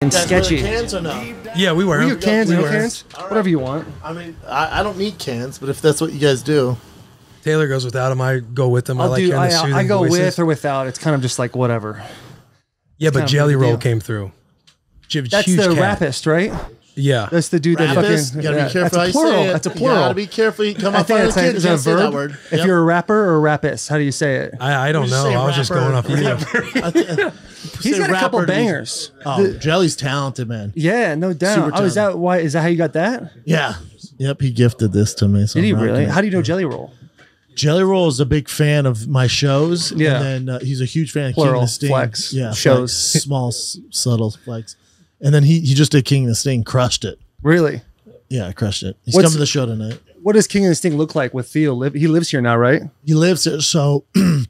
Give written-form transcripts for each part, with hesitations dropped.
and sketchy. Cans or no? Yeah, we were. You cans, no cans, Right. whatever you want. I mean, I don't need cans, but if that's what you guys do. Taylor goes without him. I go with him. I like hearing the soothing I go voices. with or without. It's kind of just like whatever. Yeah, but kind of Jelly a big Roll deal. came through. That's Huge the cat. rapist, right? Yeah. That's the dude that Rappist? fucking. You gotta be careful that's how a you plural. say it. That's a You plural. gotta be careful. You come I up think on it's a kid, is you it a can't say that verb. word. If you're a rapper or a rapist, how do you say it? I don't know. Say I was just rapper. going off you. He's got a couple bangers. Oh, Jelly's talented, man. Yeah, no doubt. Super Oh, is that why? Is that how you got that? Yeah. Yep, he gifted this to me. So Did he I'm rocking really? it. How do you know Jelly Roll? Jelly Roll is a big fan of my shows. Yeah. And then he's a huge fan of Plural, King of the Sting. flex, Yeah. shows. Flex, small, subtle flex. And then he just did King of the Sting, crushed it. Really? Yeah, crushed it. He's What's- coming to the show tonight. What does King of the Sting look like with Theo? He lives here now, right? He lives here. So this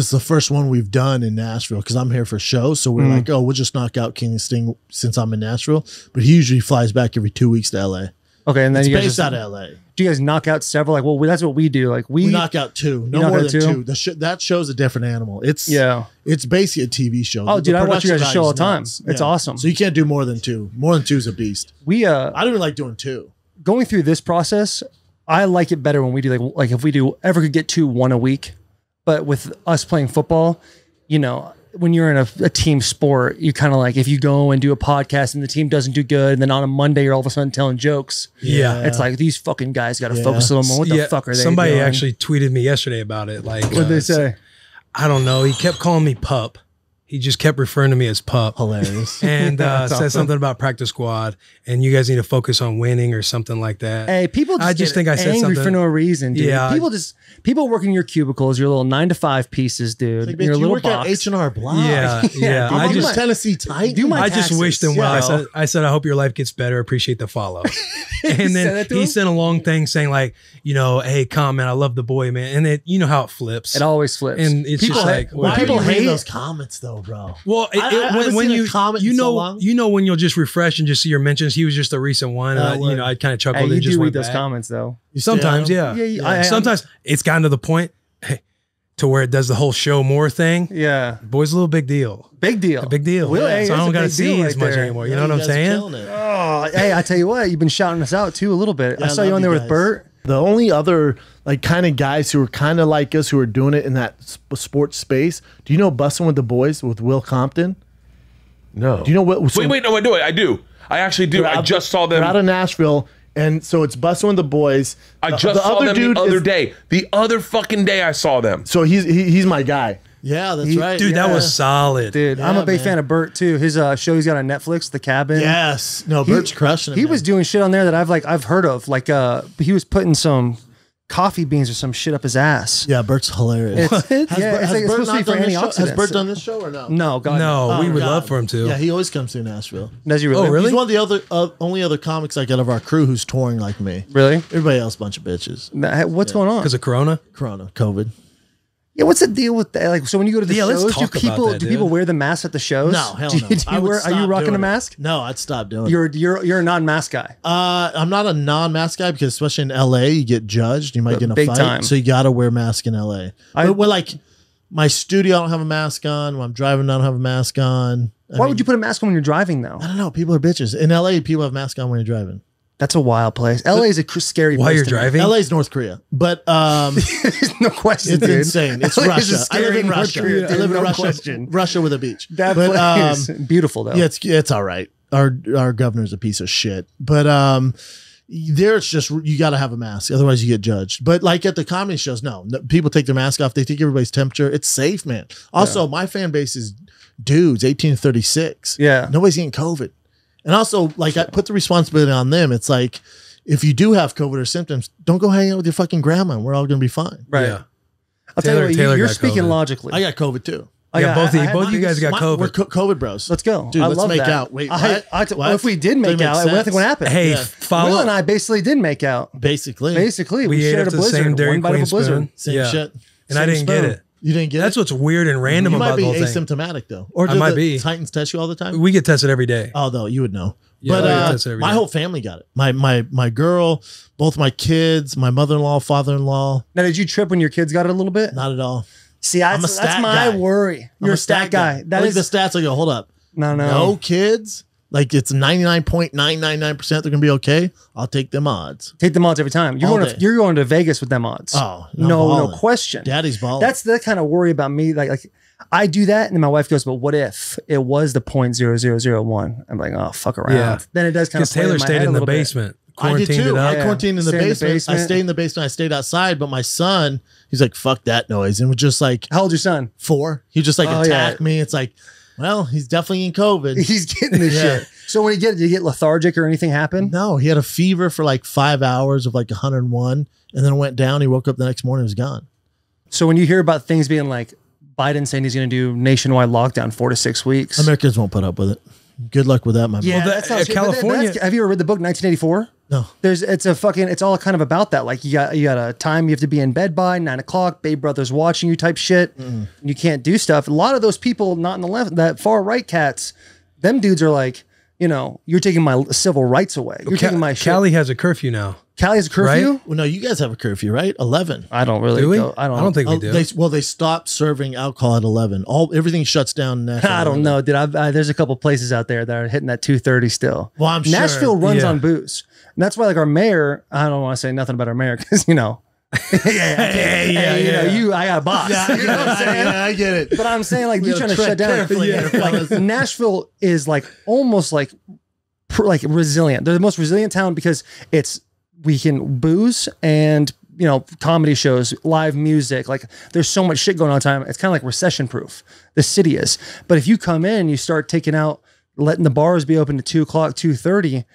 is the first one we've done in Nashville because I'm here for shows. So we're like, oh, we'll just knock out King of the Sting since I'm in Nashville. But he usually flies back every 2 weeks to LA. Okay, and then It's you guys based just, out of LA. do you guys knock out several? Like, well, that's what we do. Like We knock out two, no knock more out than two? two. That show's a different animal. It's Yeah. it's basically a TV show. Oh, The dude, I watch you production guys' show value all is the time. nuts. It's awesome. So you can't do more than two. More than two is a beast. we I don't even like doing two. going through this process, I like it better when we do like if we do ever could get to one a week, but with us playing football, you know, when you're in a team sport, you kind of like if you go and do a podcast and the team doesn't do good, and then on a Monday you're all of a sudden telling jokes. Yeah. It's like these fucking guys got to Yeah. focus a little more. What the fuck are they Somebody doing? actually tweeted me yesterday about it. Like, What'd they say? I don't know. He kept calling me pup. He just kept referring to me as pup. Hilarious. And That's said awesome. something about practice squad, and you guys need to focus on winning or something like that. Hey, people just I just get think I said angry something. for no reason, dude. Yeah. People work in your cubicles, your little 9 to 5 pieces, dude. Like, in your bitch, you little work at box. H&R Block. Yeah, yeah. dude, I do just, my- Tennessee Titans. do my I just taxes. wished him well. Yeah. I said, I hope your life gets better. Appreciate the follow. And said then that to he him? sent a long thing saying like, you know, hey, comment. I love the boy, man. And it, you know how it flips. It always flips. And it's people just like, Why people are you reading hate those comments though, bro? well, I haven't when seen a you comment you in so know long. you know when you'll just refresh and just see your mentions. He was just a recent one. And word. you know, I kind of chuckled Hey, you and just do read went those back. comments though. You stay Sometimes, on them? yeah. Sometimes it's gotten to the point to where it does the whole show more thing. Yeah, Boy's a little big deal. big deal. A big deal. Will, hey, so I that's don't a got to big deal see right as much there. anymore. You Yeah, know what I'm guys are saying? killing it. Oh, hey, I tell you what, you've been shouting us out too a little bit. Yeah, I saw I you love on there you with guys. Bert. The only other like kind of guys who are kind of like us who are doing it in that sports space. Do you know Bussin' with the Boys with Will Compton? No. Do you know what? Wait, no, I do. I do. I actually do. I just saw them. They're out of Nashville, and so it's Bussin' with the Boys. I just saw them the other day. The other fucking day I saw them. So he's my guy. Yeah, that's right. Dude, that was solid. Dude, I'm Yeah, a big man. fan of Bert too. His show he's got on Netflix, The Cabin. Yes. No, Bert's crushing it. He man. was doing shit on there that I've heard of. Like he was putting some coffee beans or some shit up his ass. Yeah, Bert's hilarious. It's like it's supposed to be for done this show? antioxidants. Has Bert done this show or no? No, God. No, we Oh, would God. love for him to. Yeah, he always comes through Nashville. Does he really? Oh, really? He's one of the other only other comics like out of our crew who's touring like me. Really? Everybody else, bunch of bitches. What's going on? Because of Corona. Corona, COVID. Yeah, what's the deal with that? Like, so when you go to the Yeah, let's shows, talk about that, do dude. people wear the mask at the shows? No, hell Do no. you, do I you would wear, are you stop rocking doing a it. mask? No, I'd stop doing it. You're a non-mask guy. I'm not a non-mask guy because especially in LA, you get judged. You might get in a Big fight, time. so you got to wear a mask in LA. But when like my studio, I don't have a mask on. When I'm driving, I don't have a mask on. Why would you put a mask on when you're driving though? I don't know. People are bitches. In LA, people have masks on when you're driving. That's a wild place. LA is a scary place. While you're to me. driving? LA's North Korea, but There's no question, it's dude. insane. It's LA is a Russia. I live scary in North Russia. Korea, I dude, live in no Russia. question. Russia with a beach. That but place is beautiful though. yeah, it's all right. Our governor's a piece of shit, but there it's just you got to have a mask, otherwise you get judged. But like at the comedy shows, no, people take their mask off. They take everybody's temperature. It's safe, man. Also, my fan base is dudes 18 to 36. Yeah. Nobody's getting COVID, and also like I put the responsibility on them. It's like if you do have COVID or symptoms, don't go hang out with your fucking grandma. We're all gonna be fine. Right. Yeah. I'll tell you what, Taylor you're got speaking COVID. logically. I got COVID too. Yeah, both I had of you mine. guys got COVID. We're COVID bros. Let's go. Dude, I let's love make that. out. Wait, well, what? if we did make Doesn't out, make I think what sense. happened. Hey, Yeah. follow. Will and I basically did make out. Basically, We we ate shared up a the blizzard. same Dairy One bite Queen of a blizzard. spoon. Same yeah. shit. And I Same didn't get spoon. it. You didn't get That's it. what's weird and random You about might be the whole thing. asymptomatic though, or I do might the be. Titans test you all the time? We get tested every day. Although you would know. Yeah, we get but tested every my day. whole family got it. My girl, both my kids, my mother-in-law, father-in-law. Now, did you trip when your kids got it a little bit? Not at all. See, I'm a that's stat my guy. worry. You're I'm a stat guy. I That look is at the stats. I go, hold up. no. No kids. Like it's 99.999% they're gonna be okay. I'll take them odds. Take them odds every time. You're going to Vegas with them odds. Oh, no question. Daddy's balling. That's the kind of worry about me. Like I do that, and then my wife goes, "But what if it was the 0.0001?" I'm like, "Oh, fuck around." Yeah. Then it does kind of. Because Taylor stayed in the basement. I did too. I quarantined in the Stayed in the basement. basement. I stayed in the basement. I stayed outside, but my son, he's like, "Fuck that noise," and was just like, How old's your son? 4. He just like attacked me. It's like, well, he's definitely in COVID. He's getting this shit. So when did you get lethargic or anything happen? No, he had a fever for like 5 hours of like 101, and then it went down. He woke up the next morning, it was gone. So when you hear about things being like Biden saying he's going to do nationwide lockdown 4 to 6 weeks, Americans won't put up with it. Good luck with that, my yeah, man. Well, that sounds California. have you ever read the book 1984? No. It's all kind of about that. Like you got a time you have to be in bed by 9 o'clock. Babe Brothers watching you type shit. You can't do stuff. A lot of those people, not in the left, that far right cats, them dudes are like, you're taking my civil rights away. You're taking my shit. Cali has a curfew now. Cali has a curfew. Right? Well, no, you guys have a curfew, right? 11. I don't really. Do we? Go, I don't think we do. They stopped serving alcohol at 11. Everything shuts down in Nashville. I don't know, dude. There's a couple places out there that are hitting that 2:30 still. Well, I'm sure. Nashville runs Yeah. on booze, and that's why like our mayor. I don't want to say nothing about our mayor because I got a boss. You know what I'm saying? Yeah, I get it. But I'm saying like you gotta trying to shut tread down. carefully here, fellas. Like Nashville is like almost like resilient. They're the most resilient town because we can booze and comedy shows, live music. Like there's so much shit going on all the time. It's kind of like recession proof. The city is. But if you come in, you start taking out, letting the bars be open to 2 o'clock, 2:30.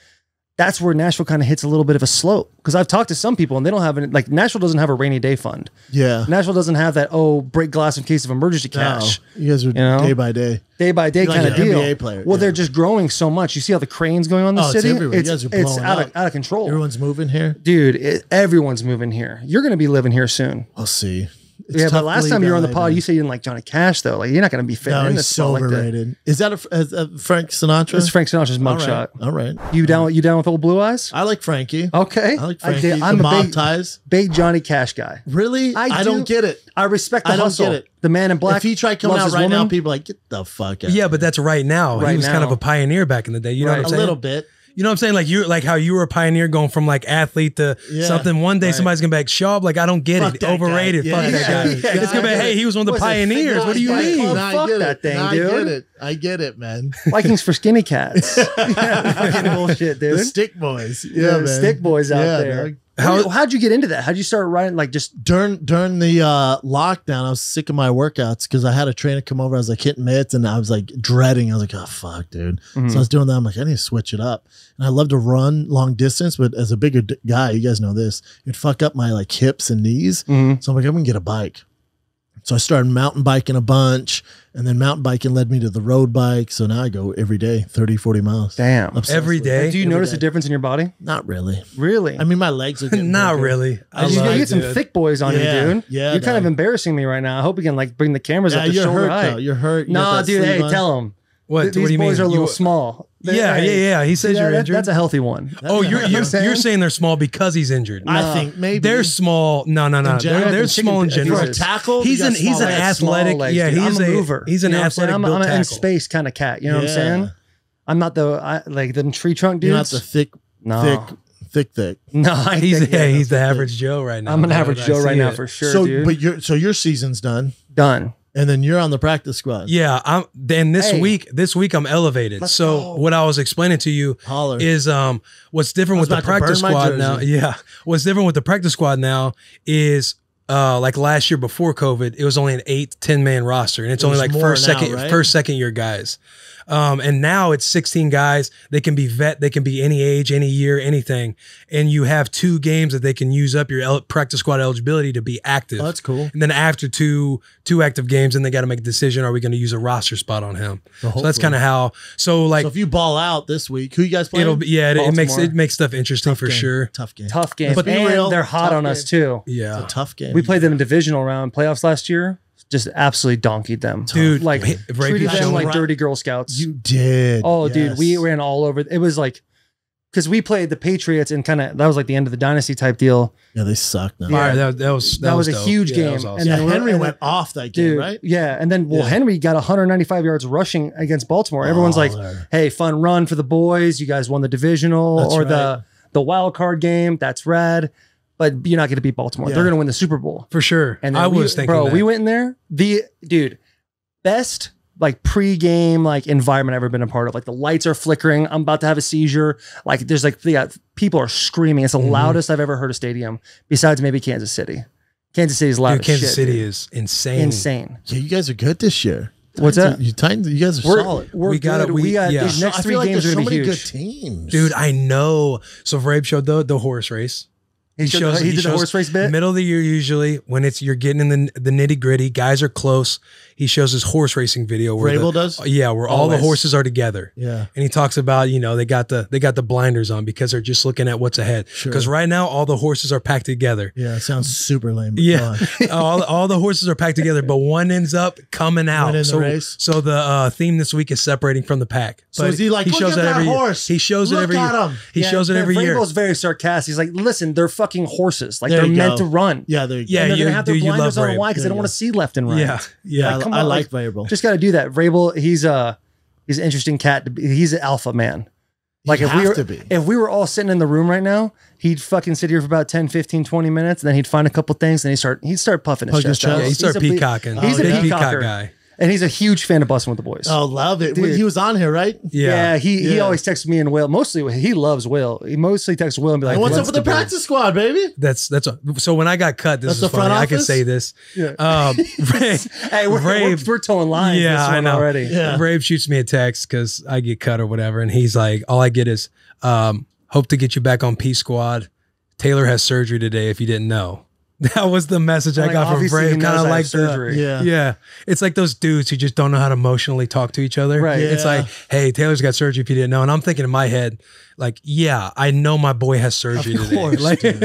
That's where Nashville kind of hits a little bit of a slope. Because I've talked to some people and they don't have it. Like Nashville doesn't have a rainy day fund. Yeah. Nashville doesn't have that, break glass in case of emergency cash. No, you guys are day by day. Day by day You're like kind of an deal. NBA player, Well, yeah. they're just growing so much. You see how the cranes going on in the Oh, it's city? everywhere. You guys are blowing out up. of control. Everyone's moving here. Dude, everyone's moving here. You're going to be living here soon. We'll see. It's Yeah, tough but to last leave time you were on the LA, pod, man. you said you didn't like Johnny Cash, though. Like, you're not going to be fit No, in he's this so spot like that. overrated. Is that a Frank Sinatra? This is Frank Sinatra's All mugshot. right. All right. You down with old Blue Eyes? I like Frankie. Okay. I like Frankie. I'm the a mob big, ties. big Johnny Cash guy. Really? I don't get it. I respect the I don't hustle. get it. The man in black. If he tried coming loves out his right now, woman. people are like, get the fuck out. Yeah, but that's right now. Right He was kind now. of a pioneer back in the day. You know Right. what I'm a saying? little bit. You know what I'm saying? Like how you were a pioneer going from like athlete to Yeah. something. One day Right. somebody's gonna be like, Schaub, like I don't get Fuck it. that guy. Overrated. Yeah. Fuck that guy. Yeah. It's gonna be, hey, he was one of the Was it pioneers. Figure What do you Eight? mean? No, fuck that thing, dude. I get it, man. Vikings for skinny cats. Yeah, fucking bullshit, dude. The stick boys. Yeah, Yeah, man. stick boys out Yeah, there. dog. How'd you get into that? How'd you start writing? Like just During the lockdown, I was sick of my workouts because I had a trainer come over. I was like hitting mitts and I was like dreading. I was like, oh fuck, dude. So I was doing that. I'm like, I need to switch it up. And I love to run long distance, but as a bigger guy, you guys know this, it'd fuck up my like hips and knees. So I'm like, I'm gonna get a bike. So I started mountain biking a bunch, and then mountain biking led me to the road bike. So now I go every day, 30, 40 miles. damn. Obsessed Every with it. day? Do you Every notice day. a difference in your body? Not really. Really? I mean, my legs are getting Not bigger. really. I just love gotta it, get some dude. thick boys on Yeah, you, dude. yeah, You're kind of dog. embarrassing me right now. I hope we can like bring the cameras Yeah, up to you're shoulder hurt height. though. You're hurt. You No, got that dude. sleeve Hey, on. tell them. What? These What do you boys mean? are a little You- small. Yeah. He says you're injured. That's a healthy one. Oh, You know what I'm saying? you're saying they're small because he's injured. I think maybe They're small. No. general, They're small in chicken general. for a tackle. He's you an got small legs. athletic. Small legs, Yeah, dude. he's I'm a a mover. he's an You know what I'm saying? athletic I'm built an in tackle. space kind of cat. You know what I'm Yeah. saying? I'm not like them tree trunk dudes. You're not the thick. No. Thick. No, I He's think he's the average Joe right now. I'm an I average Joe see right now it. for sure, So, dude. but your season's done, Done. and then you're on the practice squad. Yeah, then this Hey. week I'm elevated. Let's So go. what I was explaining to you Holler. is what's different I was with the about to practice burn my squad now. jersey. Yeah, what's different with the practice squad now is like last year before COVID, it was only an 8-10 man roster, and it's only There's like more first, now, second, right? first, second year guys. And now it's 16 guys. They can be vet. They can be any age, any year, anything. And you have 2 games that they can use up your practice squad eligibility to be active. Oh, that's cool. And then after two active games, then they got to make a decision. Are we going to use a roster spot on him? So that's hopefully. kind of how. So like So if you ball out this week, who you guys playing? it'll be Baltimore. it makes stuff interesting for game. sure. Tough game. Tough game. Let's be and real. they're hot Tough on us game. too. Yeah, It's a tough game. We played them in divisional round playoffs last year. Just absolutely donkeyed them. Dude, Like Ray treated them Pichon- like dirty Girl Scouts. You did. Oh, dude, Yes. we ran all over. It was like because we played the Patriots and kind of that was like the end of the dynasty type deal. Yeah, they suck now. Fire. That was a dope. huge Yeah, game. that was awesome. And Yeah, then Henry and went off that game, dude, right? Yeah, and then Henry got 195 yards rushing against Baltimore. Everyone's like, there. "Hey, fun run for the boys! You guys won the divisional That's or right. the wild card game. That's rad." But you're not going to beat Baltimore. Yeah. They're going to win the Super Bowl. For sure. And I then was thinking that. we went in there. Dude, best like pre-game like environment I've ever been a part of. Like the lights are flickering. I'm about to have a seizure. Like there's like people are screaming. It's the loudest I've ever heard a stadium besides maybe Kansas City. Kansas City's loud. Dude, as Kansas shit, City dude. is insane. Insane. Yeah, you guys are good this year. What's that? You guys are solid. We're We got good. it. We got Yeah. these next I three feel like games there's are so going to be many huge. good teams. Dude, I know. So Vrabe showed the horse race. He did the shows horse race bit. Middle of the year, usually when you're getting in the nitty gritty, guys are close. He shows his horse racing video where Vrabel does? Yeah, where all the Always. horses are together. Yeah. And he talks about, they got the blinders on because they're just looking at what's ahead. Sure. Because right now all the horses are packed together. Yeah, it sounds super lame. But Yeah, go on. all the horses are packed together, but one ends up coming out. Winning the race. So the theme this week is separating from the pack. So But is he like, look shows at it that every year. horse. He shows it Look every at year. him. He shows it every year. Vrabel's very sarcastic. He's like, listen, they're fucking horses. Like There they're you meant go. to run. Yeah, there you Yeah, And they're you- going to have their dude, you blinders love on. Vrabel. Why? Because they There don't you want to see left and right. Yeah, yeah. go. Like, come I on, like Vrabel. Just got to do that. Vrabel, he's an interesting cat. He's an alpha man. Like You if we have were to be. if we were all sitting in the room right now, he'd fucking sit here for about 10, 15, 20 minutes, and then he'd find a couple things, and he'd start puffing his Hug his chest out. chest? Yeah, he He's started a big- peacocking. He's a Big peacocker peacock guy. and he's a huge fan of Bussin' with the Boys. Oh, love it. Dude. He was on here, right? Yeah, he Yeah. always texts me and Will. Mostly, he loves Will. He mostly texts Will and be like, And what's up "What's with the big?" practice squad, baby? So when I got cut, this That's is the front funny. I can office? say this. Yeah. Oh, Hey, we're towing lines. Yeah, this I one know. already. Yeah. Brave shoots me a text because I get cut or whatever, and he's like, all I get is, hope to get you back on P Squad. Taylor has surgery today if you didn't know. That was the message I Like, got from obviously he Brave. knows Kind I of have like surgery. Yeah. Yeah. It's like those dudes who just don't know how to emotionally talk to each other. Right. It's Yeah. like, hey, Taylor's got surgery if you didn't know. And I'm thinking in my head, like, yeah, I know my boy has surgery Of today. course, Like, dude.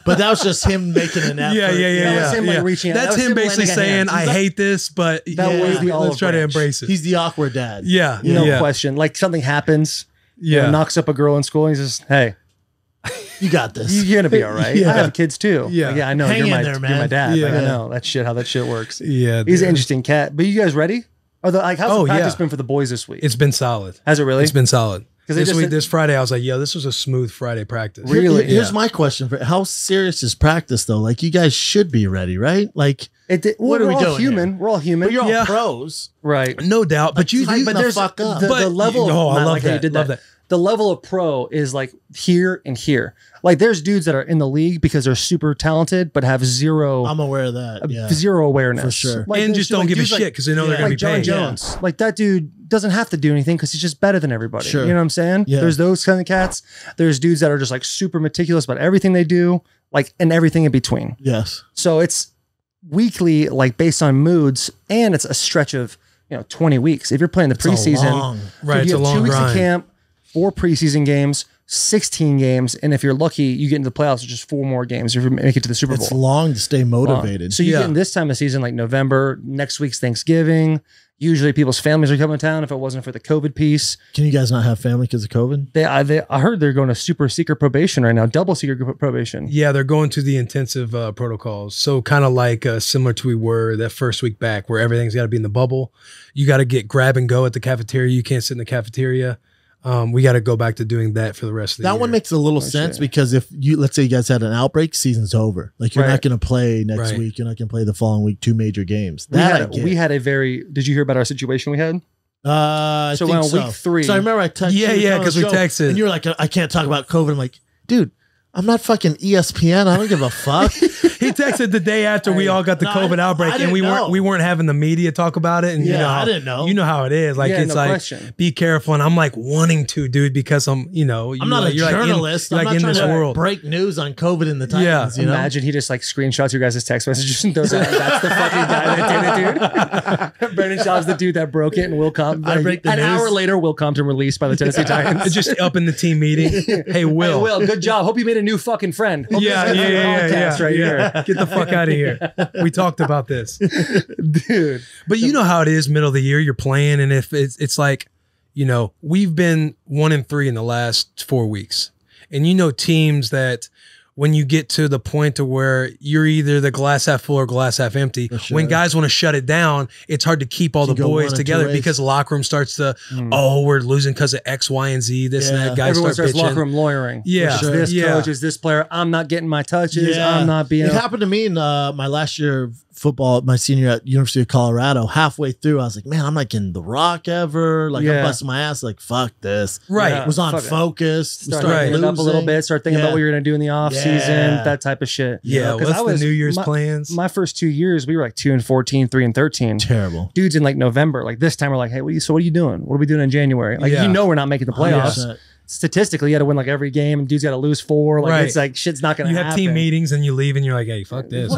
But that was just him making an effort. yeah. That was him, like, reaching out. That's That was him him basically lending a saying, hand. I hate this, but That yeah, was the olive let's try to branch. embrace it. He's the awkward dad. Yeah. No yeah. question. Like something happens, you know, Yeah. knocks up a girl in school, and he's just, hey, You got this. you're gonna be all right. Yeah. I have kids too. Yeah. Like, I know. Hang you're in my there, you're man. my dad. Like, I Yeah. know how that shit works. Yeah. He's dude. an interesting cat. But you guys ready? How's Oh, the practice yeah. been for the boys this week? It's been solid. Has it really? It's been solid. 'Cause they This just week, said- this Friday, I was like, yo, this was a smooth Friday practice. Really? Here's Yeah. my question for how serious is practice though? Like you guys should be ready, right? Like What are we're we all doing human. here? We're all human. but you're all Yeah. pros. right. No doubt. But you, tighten but the there's fuck up. The But- level. oh, I Matt, love like how you that. did Love that. The level of pro is like here and here. Like there's dudes that are in the league because they're super talented, but have zero I'm aware of that. Yeah. zero awareness For sure. Like, and there's just don't give a dudes shit because they know they're yeah. going like to be John paid. Jones. Like that dude doesn't have to do anything because he's just better than everybody. Sure. You know what I'm saying? Yeah. There's those kind of cats. There's dudes that are just like super meticulous about everything they do, like and everything in between. Yes. So it's weekly, like based on moods, and it's a stretch of 20 weeks. If you're playing the It's a preseason, long- Right, if it's you a have long 2 weeks of grind. camp, 4 preseason games, 16 games, and if you're lucky, you get into the playoffs, which is 4 more games if you make it to the Super Bowl. It's long to stay motivated. So you Yeah. get in this time of season, like November, next week's Thanksgiving. Usually people's families are coming to town if it wasn't for the COVID piece. Can you guys not have family because of COVID? I heard they're going to super secret probation right now, double secret probation. Yeah, they're going to the intensive protocols. So kind of like similar to we were that first week back where everything's got to be in the bubble. You got to get grab and go at the cafeteria. You can't sit in the cafeteria. We got to go back to doing that for the rest of the year. That one makes a little sense because if you, let's say you guys had an outbreak, season's over. Like you're Right. not going to play next Right. week. You're not going to play the following week, 2 major games. We That I had, get. we had a very, did you hear about our situation we had? I So think on so. week 3 So I remember I texted Yeah, you yeah, on the 'cause we show, texted. and you were like, I can't talk about COVID. I'm like, dude, I'm not fucking ESPN. I don't give a fuck. He texted the day after we all got the No, COVID I outbreak, and didn't we know. weren't having the media talk about it. And you Yeah, know how, I didn't know. You know how it is. Like Yeah, it's no like question. be careful. And I'm like wanting to, dude, because I'm I'm not a journalist. You're I'm like not in trying this to world. break news on COVID in the Yeah. Titans. You know? Imagine he just like screenshots your guys' text messages and throws out. That's the fucking guy that did it, dude. Brandon Schaub's the dude that broke it, and Will Compton. I break the An news. hour later, Will Compton released by the Tennessee Titans. Just up in the team meeting. Hey, Hey, Will. Will, good job. Hope you made a new fucking friend. Hope Yeah, this is yeah, a yeah, podcast yeah. right here, Get the fuck out of here. We talked about this. dude. But you know how it is middle of the year, you're playing, and if it's like you know, we've been 1-3 in the last 4 weeks. And you know, teams that when you get to the point to where you're either the glass half full or glass half empty, when guys want to shut it down, it's hard to keep all the boys together because the locker room starts to, oh, we're losing because of X, Y, and Z, this and that. Guys Everyone start starts locker room lawyering. Yeah. This coach is this player. I'm not getting my touches. I'm not being. It happened to me in my last year of football, my senior at University of Colorado. Halfway through, I was like, man, I'm not getting the rock ever. Like, I'm busting my ass. Like, fuck this. Right. Yeah, was on focus. Start losing up a little bit. Start thinking about what you're going to do in the off season. That type of shit. Yeah. What's the New Year's plans? My first 2 years, we were like 2-14, 3-13. Terrible. Dudes in like November, like this time, we're like, hey, what are you doing? What are we doing in January? Like, you know, we're not making the playoffs. 100%. Statistically, you got to win like every game, and dude's got to lose 4. Like it's like shit's not gonna happen. You have team meetings and you leave, and you're like, "Hey, fuck this,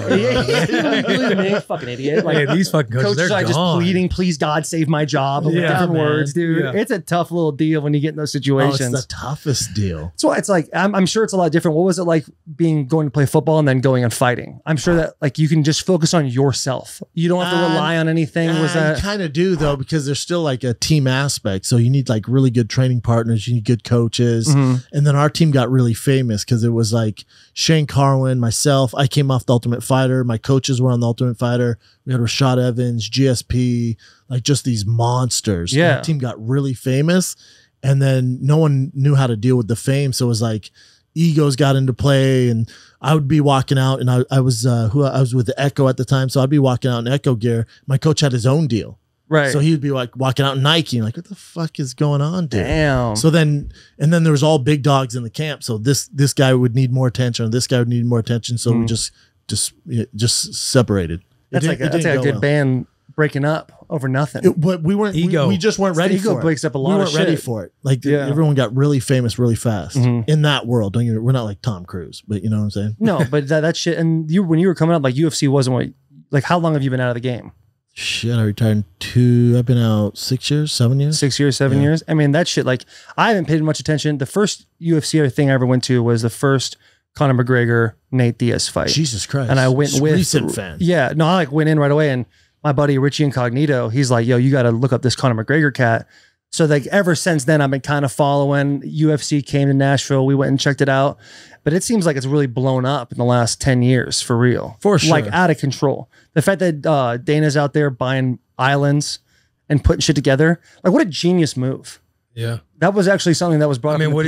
fucking idiot!" Like these fucking coaches, they're like gone. Just pleading, "Please God, save my job." With different words, dude. It's a tough little deal when you get in those situations. It's the toughest deal. So it's like I'm sure it's a lot different. What was it like going to play football and then going and fighting? I'm sure that like you can just focus on yourself. You don't have to rely on anything. Was that you kind of do though, because there's still like a team aspect. So you need like really good training partners. You need good coaches. And then our team got really famous because it was like Shane Carwin, myself. I came off the Ultimate Fighter. My coaches were on the Ultimate Fighter. We had Rashad Evans, GSP, like just these monsters. Yeah. And our team got really famous. And then no one knew how to deal with the fame. So it was like egos got into play. And I would be walking out, and I was with the Echo at the time. So I'd be walking out in Echo gear. My coach had his own deal. Right. So he would be like walking out in Nike, and like, what the fuck is going on, dude? Damn. So then there was all big dogs in the camp. So this guy would need more attention, or this guy would need more attention. So we just separated. That's like a good band breaking up over nothing. But we weren't ego. We just weren't ready for it. Breaks up a lot. We weren't ready for it. Like everyone got really famous really fast in that world. We're not like Tom Cruise, but you know what I'm saying? No, but that shit. And when you were coming up, like UFC wasn't what. Like, how long have you been out of the game? Shit, I retired in I've been out 6 years, 7 years. 6 years, 7 years. I mean, that shit, like, I haven't paid much attention. The first UFC thing I ever went to was the first Conor McGregor, Nate Diaz fight. Jesus Christ. And I went with recent fan. Yeah, no, I like went in right away, and my buddy Richie Incognito, he's like, yo, you got to look up this Conor McGregor cat. So like ever since then, I've been kind of following. UFC came to Nashville. We went and checked it out. But it seems like it's really blown up in the last 10 years, for real. For sure. Like out of control. The fact that Dana's out there buying islands and putting shit together. Like, what a genius move. Yeah. That was actually something that was brought up. I mean, what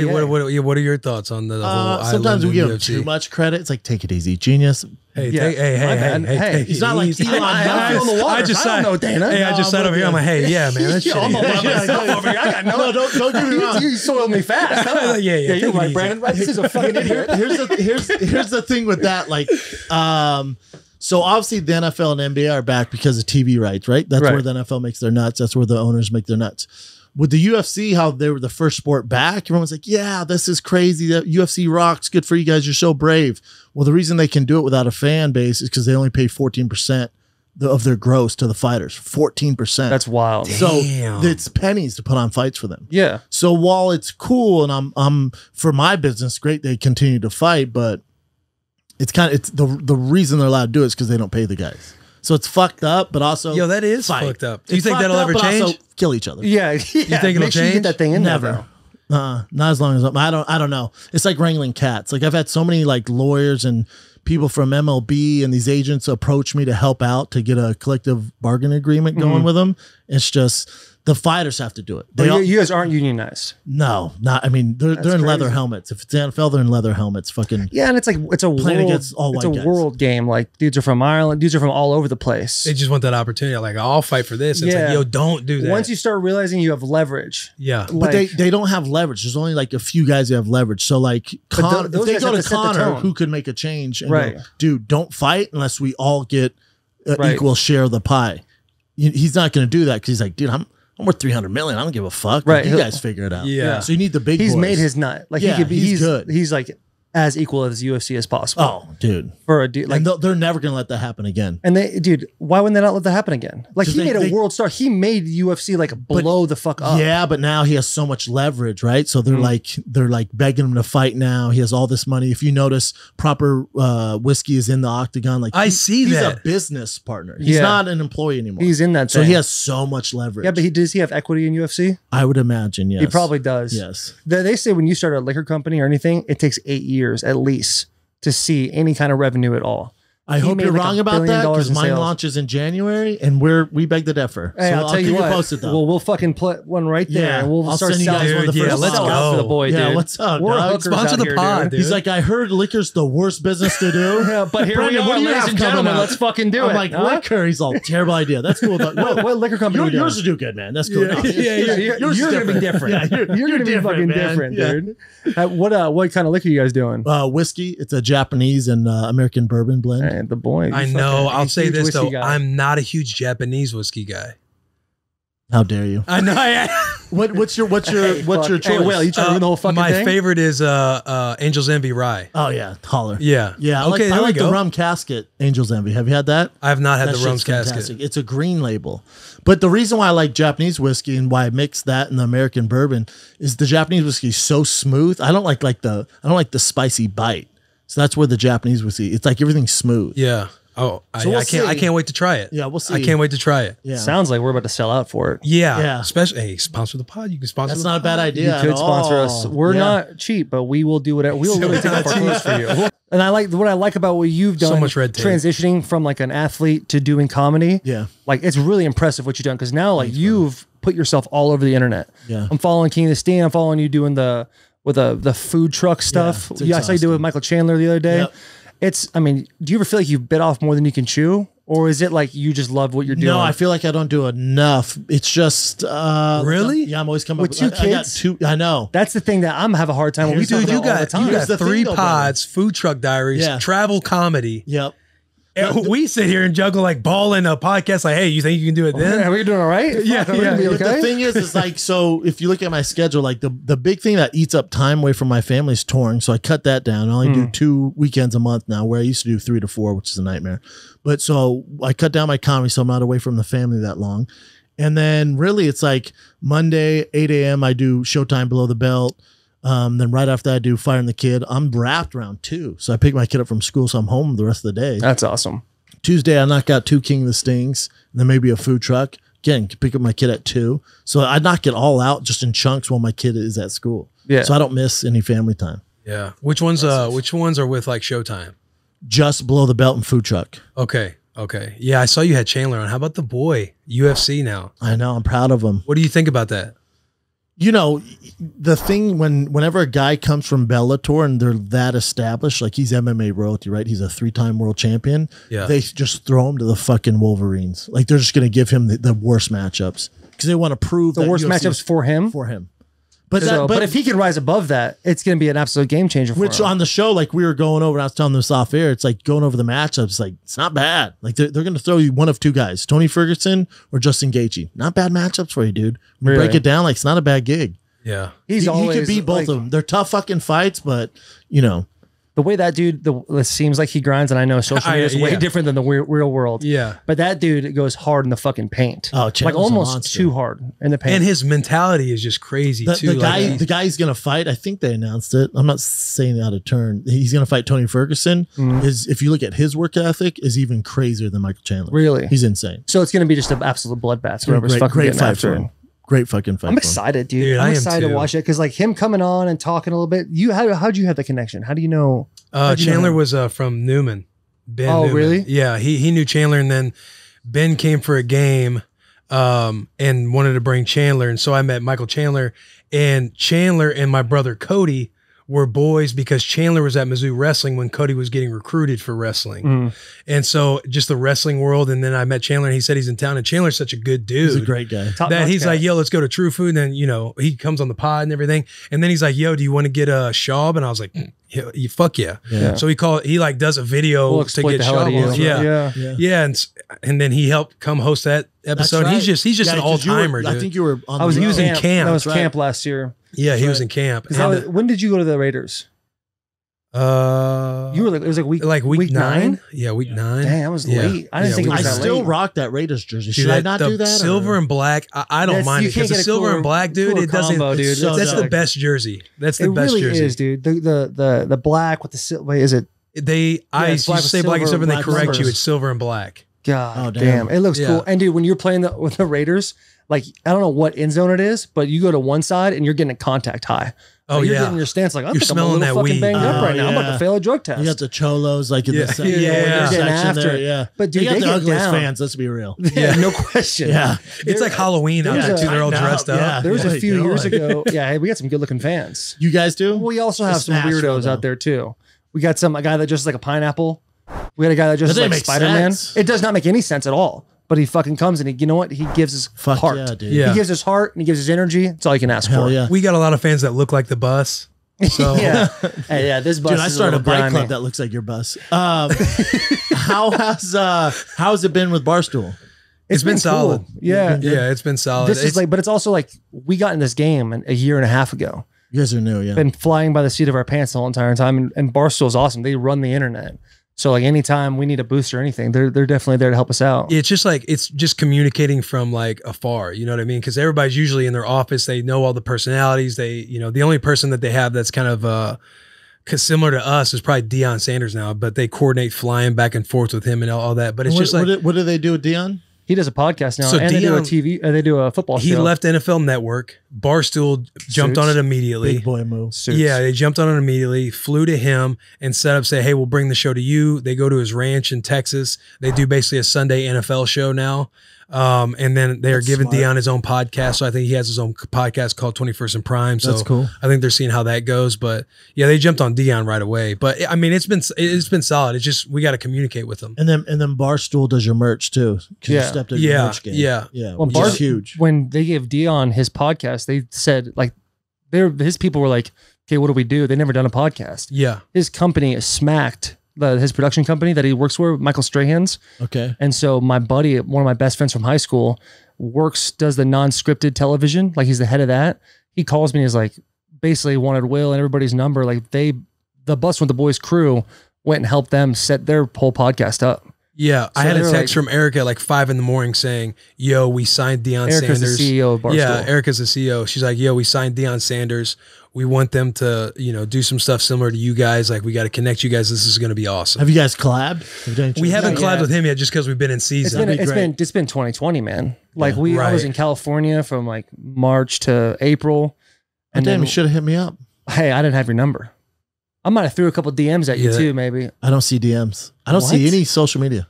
are your thoughts on the whole sometimes we give him too much credit. It's like, take it easy, genius. Hey, hey, he's not like Elon Musk. I don't know Dana. Hey, I just sat over here. I'm like, hey, yeah, man, that's shit. I'm over here. I got no, don't get me wrong. You soiled me fast. Huh? Yeah, you're right, Brandon. Right? This is a fucking idiot. Here's the thing with that. Like, so obviously the NFL and NBA are back because of TV rights, right? That's where the NFL makes their nuts. That's where the owners make their nuts. With the UFC, how they were the first sport back, everyone's like, yeah, this is crazy. That UFC rocks. Good for you guys. You're so brave. Well, the reason they can do it without a fan base is because they only pay 14% of their gross to the fighters. 14%. That's wild. So it's pennies to put on fights for them. Yeah. So while it's cool, and I'm for my business, great they continue to fight, but it's the reason they're allowed to do it is because they don't pay the guys. So it's fucked up, but also that is fight. Fucked up. Do you think that'll ever change? Also kill each other. Yeah. You think it'll Make sure you change? get that thing in Never. there, Not as long as I don't know. It's like wrangling cats. Like I've had so many like lawyers and people from MLB and these agents approach me to help out to get a collective bargaining agreement going with them. It's just the fighters have to do it. You guys aren't unionized. No, not. I mean, they're in leather helmets. If it's the NFL, they're in leather helmets. Fucking yeah, and it's like it's a playing world. against all white It's a guys. world game. Like dudes are from Ireland. Dudes are from all over the place. They just want that opportunity. Like, I'll fight for this. It's like, yo, don't do that. Once you start realizing you have leverage. Yeah. But they don't have leverage. There's only like a few guys who have leverage. So like, if they go to Connor, who could make a change? And go, dude, don't fight unless we all get an equal share of the pie. He's not going to do that because he's like, dude, I'm worth $300 million. I don't give a fuck. Right. You guys figure it out. Yeah. So you need the big. He's boys. made his nut. Like yeah, he could be. He's good. He's like as equal as UFC as possible. Oh, dude. For a dude, like, and they're never going to let that happen again. and dude, why wouldn't they not let that happen again? Like, he made a world star. He made UFC like blow the fuck up. Yeah, but now he has so much leverage, right? So they're like begging him to fight now. He has all this money. If you notice, proper whiskey is in the octagon. Like, he's a business partner. He's not an employee anymore. He's in that. So he has so much leverage. Yeah, but does he have equity in UFC? I would imagine, yes. He probably does. Yes. They say when you start a liquor company or anything, it takes 8 years at least to see any kind of revenue at all. I hope you're wrong about that, because mine launches in January and we beg the differ. Hey, so I'll tell you what. Posted, though. Well, we'll fucking put one right there. Yeah, And we'll I'll start send you guys selling one of the first. let's go for the boy, yeah, dude. what's up, We're dog? hookers Sponsor out the here, pod, dude. He's like, I heard liquor's the worst business to do. Yeah, but here we Brandon, are, what do you ladies have and coming gentlemen. up? Let's fucking do I'm it. like, liquor. He's all, terrible idea. That's cool. What liquor company are you yours doing? will do good, man. That's cool. Yeah, No, You're going to be different. Yeah, you're going to be fucking man. different, Yeah. dude. What kind of liquor are you guys doing? Whiskey. It's a Japanese and American bourbon blend. Hey, the boy. I know. I'll say this though. Guy. I'm not a huge Japanese whiskey guy. How dare you? I know. What's your choice? Hey, Will, you trying to ruin the whole fucking my thing? favorite is Angel's Envy Rye. Oh yeah, holler. Yeah. Yeah. I Okay, like, I there we like the go. rum casket, Angel's Envy. Have you had that? I have not had That the rum's shit's casket. fantastic. It's a green label. But the reason why I like Japanese whiskey and why I mix that and the American bourbon is the Japanese whiskey is so smooth. I don't like the spicy bite. So that's where the Japanese whiskey, it's like everything's smooth. Yeah. Oh, So we'll I can't wait to try it. Yeah, we'll see. I can't wait to try it. Yeah. Sounds like we're about to sell out for it. Yeah. Yeah. Especially, hey, sponsor the pod. You can sponsor That's the not a bad pod. idea. You could at sponsor all. us. We're Yeah. not cheap, but we will do whatever. We'll really take off our clothes for you. And what I like about what you've done, So much red tape. transitioning from like an athlete to doing comedy. Yeah. Like, it's really impressive what you've done, because now like you've put yourself all over the internet. Yeah. I'm following King of the Sting. I'm following you doing the food truck stuff. it's Yeah, I saw you do it with Michael Chandler the other day. Yep. I mean, do you ever feel like you've bit off more than you can chew? Or is it like you just love what you're doing? No, I feel like I don't do enough. It's just Really? Yeah, I'm always coming With up two I got kids? two. I know. That's the thing that I'm have a hard time with. We Here's talk Dude, about you all the got time. Here's the thing, 3 though, pods, food truck diaries, Yeah. travel comedy. Yep. And we sit here and juggle like ball in a podcast. Like, hey, you think you can do it then? Are we doing all right? Yeah, Fuck, are we gonna be But okay? the thing is like, so if you look at my schedule, like the big thing that eats up time away from my family is touring. So I cut that down. I only do 2 weekends a month now, where I used to do 3 to 4, which is a nightmare. But so I cut down my comedy, so I'm not away from the family that long. And then really it's like Monday, 8 a.m. I do Showtime Below the Belt. Then right after that I do Firing the Kid. I'm wrapped around 2. So I pick my kid up from school, so I'm home the rest of the day. That's awesome. Tuesday, I knock out 2 King of the Stings, and then maybe a food truck. Again, pick up my kid at 2. So I knock it all out just in chunks while my kid is at school. Yeah. So I don't miss any family time. Yeah. Which ones are with like Showtime? Just Below the Belt and food truck. Okay. Yeah, I saw you had Chandler on. How about the boy? UFC now. I know. I'm proud of him. What do you think about that? You know, the thing whenever a guy comes from Bellator and they're that established, like he's MMA royalty, right? He's a 3-time world champion. Yeah. They just throw him to the fucking Wolverines. Like they're just going to give him the worst matchups because they want to prove The worst UFC matchups for him. for him. But But if he can rise above that, it's going to be an absolute game changer for which him. on the show, like we were going over, and I was telling this off air, it's like going over the matchups, like it's not bad. Like they're going to throw you one of 2 guys, Tony Ferguson or Justin Gaethje. Not bad matchups for you, dude. When you Really? break it down, like it's not a bad gig. Yeah. He's He always could beat both like, of them. They're tough fucking fights, but you know, the way that dude, it seems like he grinds, and I know social media is way yeah. different than the real world. Yeah. But that dude goes hard in the fucking paint. Oh, Chandler's like a almost monster. too hard in the paint. And his mentality is just crazy too. the guy he's gonna fight, I think they announced it. I'm not saying out of turn. He's gonna fight Tony Ferguson. Is if you look at his work ethic, is even crazier than Michael Chandler. Really? He's insane. So it's going to be just an absolute bloodbath. Whoever's fucking Great getting fight after for him. him. Great fucking fight. I'm for him. excited, dude. Dude, I I'm am excited to too. watch it because like him coming on and talking a little bit. How'd you have the connection? How do you know? how'd you know Chandler him? was from Newman. Ben Oh, Newman. really? Yeah, he knew Chandler, and then Ben came for a game and wanted to bring Chandler, and so I met Michael Chandler, and my brother Cody were boys because Chandler was at Mizzou Wrestling when Cody was getting recruited for wrestling. And so just the wrestling world. And then I met Chandler and he said he's in town, and Chandler's such a good dude. He's a great guy. That he's like, yo, let's go to True Food. And then, you know, he comes on the pod and everything. And then he's like, yo, do you want to get a Schaub? And I was like, yeah, fuck yeah. Yeah. So he like does a video We'll to exploit get the hell out of Schaub you. on. Yeah. Yeah. Yeah. And then he helped come host that episode. That's right. He's just Yeah, an 'cause you were- all-timer, dude. I think you were on I was the he was road. in camp. That was That's right. camp last year. Yeah, he was in camp. When did you go to the Raiders? You were like, it was like week 9? Yeah, week 9. Dang, that was late. I didn't think it was I that still late. rock that Raiders jersey. Should I not do that? Silver and black. I don't mind it because the silver and black, dude, it doesn't. Combo, dude. That's the best jersey. That's the best jersey. It really is, dude. The black with the silver. Wait, is it? I used to say black and silver, and they correct numbers. you. It's silver and black. God damn. It looks cool. And dude, when you're playing with the Raiders, like I don't know what end zone it is, but you go to one side and you're getting a contact high. Oh, you're getting your stance like I'm smelling a little fucking weed. banged up right now. I'm about to fail a drug test. You got the cholos like in the you're getting section after there. it. Yeah, But dude, you got they the get ugliest down. fans. Let's be real. Yeah, no question. Yeah, It's like Halloween out there too. They're all dressed up. Yeah. There was a few Yeah, years like- ago. Yeah, hey, we got some good looking fans. You guys do? We also have some Nashville, weirdos though. out there too. We got a guy that dresses like a pineapple. We got a guy that dresses That like makes Spider-Man. sense. It does not make any sense at all. But he fucking comes and you know what? He gives his Fuck heart. yeah, dude. Yeah. He gives his heart and he gives his energy. That's all you can ask Hell for. yeah. We got a lot of fans that look like the bus. So Yeah. Hey, yeah, this bus Dude, I is started a little bike grimy. club that looks like your bus. How's it been with Barstool? it's been cool. solid. Yeah. Yeah, it's been solid. This is like, but it's also like we got in this game a year and a half ago. You guys are new, yeah. Been flying by the seat of our pants the whole entire time. And Barstool is awesome. They run the internet. So like anytime we need a boost or anything, they're definitely there to help us out. it's just communicating from like afar. You know what I mean? Because everybody's usually in their office. They know all the personalities. The only person that they have that's kind of similar to us is probably Deion Sanders now, but they coordinate flying back and forth with him and all that. But it's just like what do they do with Dion? He does a podcast now, So and they do a Deion- TV. They do a football he show. left NFL Network. Barstool jumped on it immediately. Big boy move. Suits. Yeah, they jumped on it immediately, flew to him and set up, say, hey, we'll bring the show to you. They go to his ranch in Texas. They do basically a Sunday NFL show now. And then they're giving smart. Deion his own podcast. So I think he has his own podcast called 21st and Prime. So That's cool. I think they're seeing how that goes. But yeah, they jumped on Deion right away. But I mean, it's been solid. It's just we got to communicate with them. And then Barstool does your merch too. 'Cause you Yeah. stepped up your Yeah, merch game. yeah. Yeah. Well, Which Bar- is huge. When they gave Dion his podcast, they said like, his people were like, okay, what do we do? They never done a podcast. Yeah. His company is smacked. His production company that he works for, Michael Strahan's. Okay. And so my buddy, one of my best friends from high school, does the non-scripted television. Like he's the head of that. He calls me and is like, basically wanted Will and everybody's number. Like the Bus with the Boys crew went and helped them set their whole podcast up. Yeah. I So had a they were text like- from Erica at like 5 a.m. saying, yo, we signed Deion Erica's Sanders. the CEO of Barstool. Yeah, Erica's the CEO. She's like, yo, we signed Deion Sanders. We want them to, do some stuff similar to you guys. Like, we got to connect you guys. This is going to be awesome. Have you guys collabed? We haven't Not collabed yet. with him yet just because we've been in season. be great. It's been 2020, man. Like I Right. was in California from like March to April. And damn, you should have hit me up. Hey, I didn't have your number. I might have threw a couple DMs at you Yeah. too, maybe. I don't see DMs. I don't What? see any social media.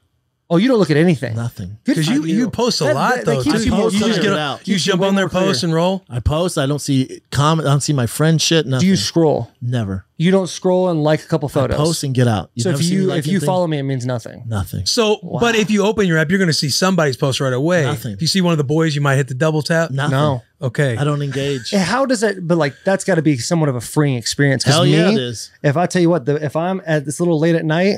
Oh, you don't look at anything. Nothing. Good Because for you post a That- lot, that though. keeps too. you more You just clear. get out. you Keeps you jump way on their more clear. post and roll. I post. I don't see comment. I don't see my friend shit. Nothing. Do you scroll? Never. You don't scroll and like a couple I photos. post and get out. So never if see me you like anything? follow me, it means nothing. Nothing. So, but if you open your app, you're going to see somebody's post right away. Nothing. If you see one of the boys, you might hit the double tap. Nothing. No. Okay. I don't engage. How does that? But like that's got to be somewhat of a freeing experience. 'Cause Hell yeah, me, it is. If I tell you what, if I'm at this little late at night,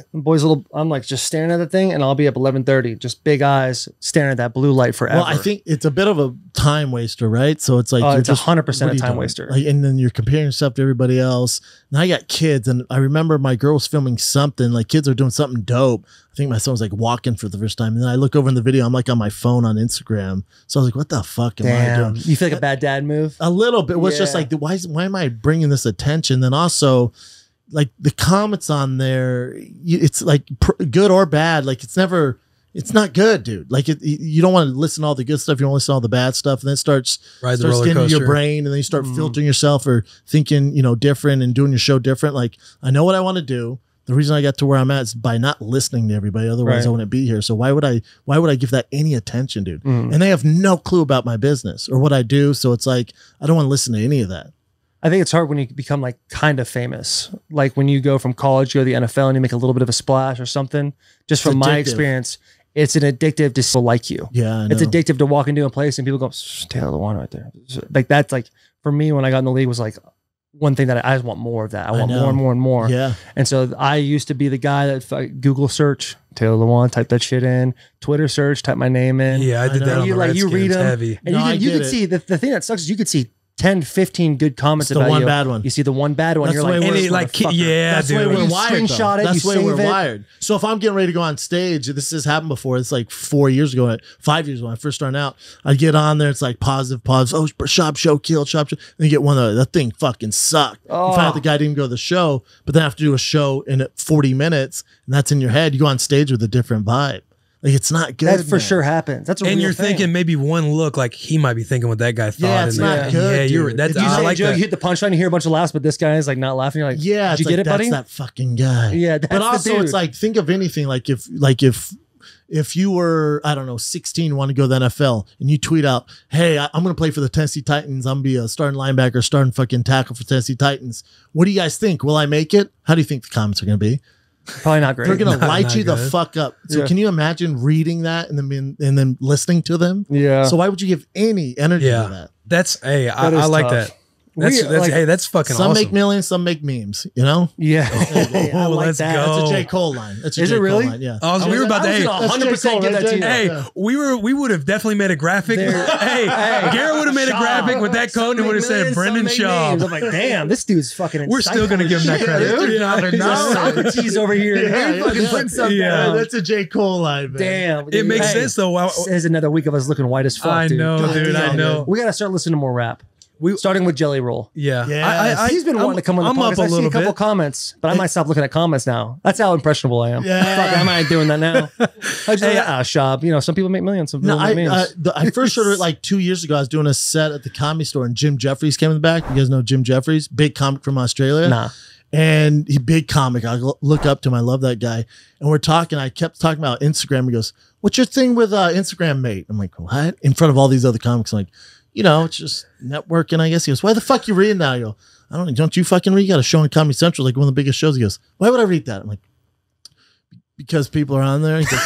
I'm like just staring at the thing, and I'll be up 11:30, just big eyes staring at that blue light forever. Well, I think it's a bit of a time waster, right? So it's like Oh, you're it's just 100% what are a you time doing? waster. Like, and then you're comparing yourself to everybody else. Now I got kids, and I remember my girl was filming something. Like kids are doing something dope. I think my son was like walking for the first time, and then I look over in the video. I'm like on my phone on Instagram. So I was like, "What the fuck am I damn, doing?" you feel like a bad dad move. A little bit. Was just Yeah. like, why am I bringing this attention? Then also, like the comments on there, it's like good or bad. Like it's not good, dude. Like you don't want to listen to all the good stuff. You want to listen to all the bad stuff, and then it starts Ride the roller getting into your coaster. brain, and then you start filtering yourself or thinking, different and doing your show different. Like I know what I want to do. The reason I got to where I'm at is by not listening to everybody. Otherwise, Right. I wouldn't be here. So why would I give that any attention, dude? And they have no clue about my business or what I do. So it's like I don't want to listen to any of that. I think it's hard when you become like kind of famous. Like when you go from college, you go to the NFL, and you make a little bit of a splash or something. Just from my addictive. experience, it's an addictive to people like you. Yeah, I know. It's addictive to walk into a place and people go, Taylor the one right there. Like that's like for me when I got in the league was like one thing that I just want more of that. I want know. more and more and more. Yeah. And so I used to be the guy that Google search Taylor Lewan, type that shit in, Twitter search, type my name in. Yeah, I did that on you the like you Redskins, read them, heavy. and No, I you get could it. see the thing that sucks is you could see 10, 15 good comments It's the about one you. bad one. You see the one bad one. That's You're the like, way And it, like, yeah, That's the way dude. we're You wired. screenshot Though. it, That's you the way we're save it. wired. So if I'm getting ready to go on stage, this has happened before. It's like 4 years ago, 5 years ago when I first started out. I get on there, it's like positive. Oh, Schaub show killed Schaub show. Then you get one of that thing fucking sucked. You find out the guy didn't go to the show, but then have to do a show in 40 minutes, and that's in your head. You go on stage with a different vibe. Like it's not good. that for sure happens. That's a And real you're thing. thinking maybe one look, like he might be thinking what that guy thought. Yeah, it's and not good, Yeah, you're dude. that's If you You I say a like joke, that. you hit the punchline, you hear a bunch of laughs, but this guy is like not laughing. You're like, Yeah, did it's you get like, it, buddy? that's that fucking guy. Yeah, that's but the also dude. it's like think of anything like if you were, I don't know, 16, want to go to the NFL, and you tweet out, hey, I'm going to play for the Tennessee Titans. I'm going to be a starting linebacker, starting fucking tackle for Tennessee Titans. What do you guys think? Will I make it? How do you think the comments are going to be? Probably not great. They're going to light not you the good. fuck up. So Yeah. can you imagine reading that and then listening to them? Yeah. So why would you give any energy to Yeah, that? that's hey, That I is like tough. that. That's like, hey, that's fucking Some awesome. make millions, some make memes, you know? yeah. Hey, I Oh, like let's that. go. That's a J. Cole line. That's a Is J. it Cole really? line, yeah. We were about to. Hey, That's 100% J. Cole, give that to you. J. hey, we would have definitely made a graphic. Hey, Garrett would have made a graphic with that code and would have said Brendan Schaub. I'm like, damn, this dude's fucking. We're still gonna give him that credit. He's a Socrates over here. Yeah, Fucking yeah. putting something Yeah. down. That's a J. Cole line, man. Damn. It makes Hey, sense though. Wow. There's another week of us looking white as fuck. I dude. know, God dude. I damn. know. We gotta start listening to more rap. Starting with Jelly Roll. Yeah, Yes. He's been wanting to come on the I'm podcast. up a I see little a couple bit. comments, but I might stop looking at comments now. That's how impressionable I am. Yeah. Fuck, I might doing that now. I just Schaub. You know, some people make millions. Some people No, make millions. I first heard it like 2 years ago. I was doing a set at the Comedy Store, and Jim Jeffries came in the back. You guys know Jim Jeffries, big comic from Australia. Nah. And he big comic. I look up to him. I love that guy. And we're talking. I kept talking about Instagram. He goes, "What's your thing with Instagram, mate?" I'm like, "What?" In front of all these other comics. I'm like, you know, it's just networking, I guess. He goes, "Why the fuck you reading that?" I go, "I don't you fucking read? You got a show on Comedy Central, like one of the biggest shows." He goes, "Why would I read that?" I'm like, "Because people are on there." He's like,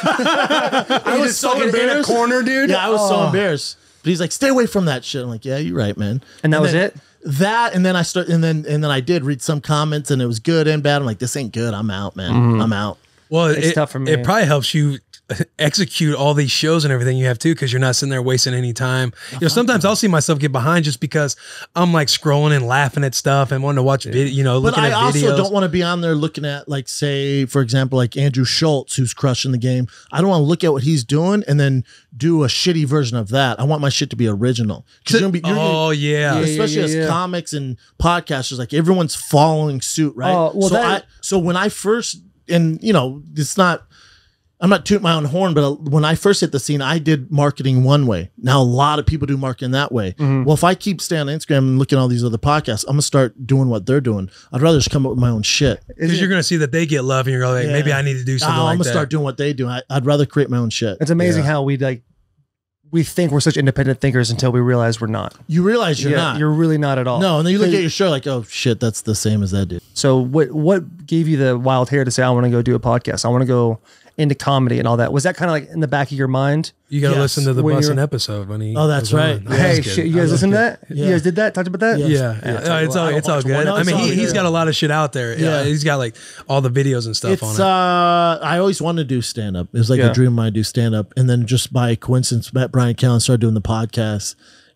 I was so embarrassed. in a corner, dude. Yeah, I was so embarrassed. But he's like, "Stay away from that shit." I'm like, "Yeah, you're right, man." And that was then- it? That, and then and then I did read some comments, and it was good and bad. I'm like, "This ain't good. I'm out, man. I'm out." Well, It's tough for me. It probably helps you execute all these shows and everything you have too, because you're not sitting there wasting any time. You know, sometimes I'll see myself get behind just because I'm like scrolling and laughing at stuff and wanting to watch video. You know, But looking I at also videos. don't want to be on there looking at, like, say, for example, like Andrew Schultz, who's crushing the game. I don't want to look at what he's doing and then do a shitty version of that. I want my shit to be original. Because you're gonna be, yeah. especially as comics and podcasters, like everyone's following suit, right? Oh, well, So when I first, and you know, it's not, I'm not tooting my own horn, but when I first hit the scene, I did marketing one way. Now a lot of people do marketing that way. Well, if I keep staying on Instagram and looking at all these other podcasts, I'm gonna start doing what they're doing. I'd rather just come up with my own shit. Because you're going to see that they get love and you're like, Yeah. maybe I need to do something I'm like gonna that. start doing what they do. I'd rather create my own shit. It's amazing how we think we're such independent thinkers until we realize we're not. You realize you're not. You're really not at all. No, and then you look at your show like, oh shit, that's the same as that dude. So what gave you the wild hair to say I want to go do a podcast? I want to go into comedy and all that. Was that kind of like in the back of your mind? You got to Yes. listen to the When Bussin you're- episode when he. Oh, that's was on. right. That Hey, was good. shit, you guys listen to that? Yeah. You guys did that? Talked about that? Yeah, it's all good. No, I mean, it's all he's good. got a lot of shit out there. Yeah, Yeah. he's got like all the videos and stuff It's on it. I always wanted to do stand up. It was like Yeah. a dream of mine to do stand up, and then just by coincidence met Brian Callen, started doing the podcast,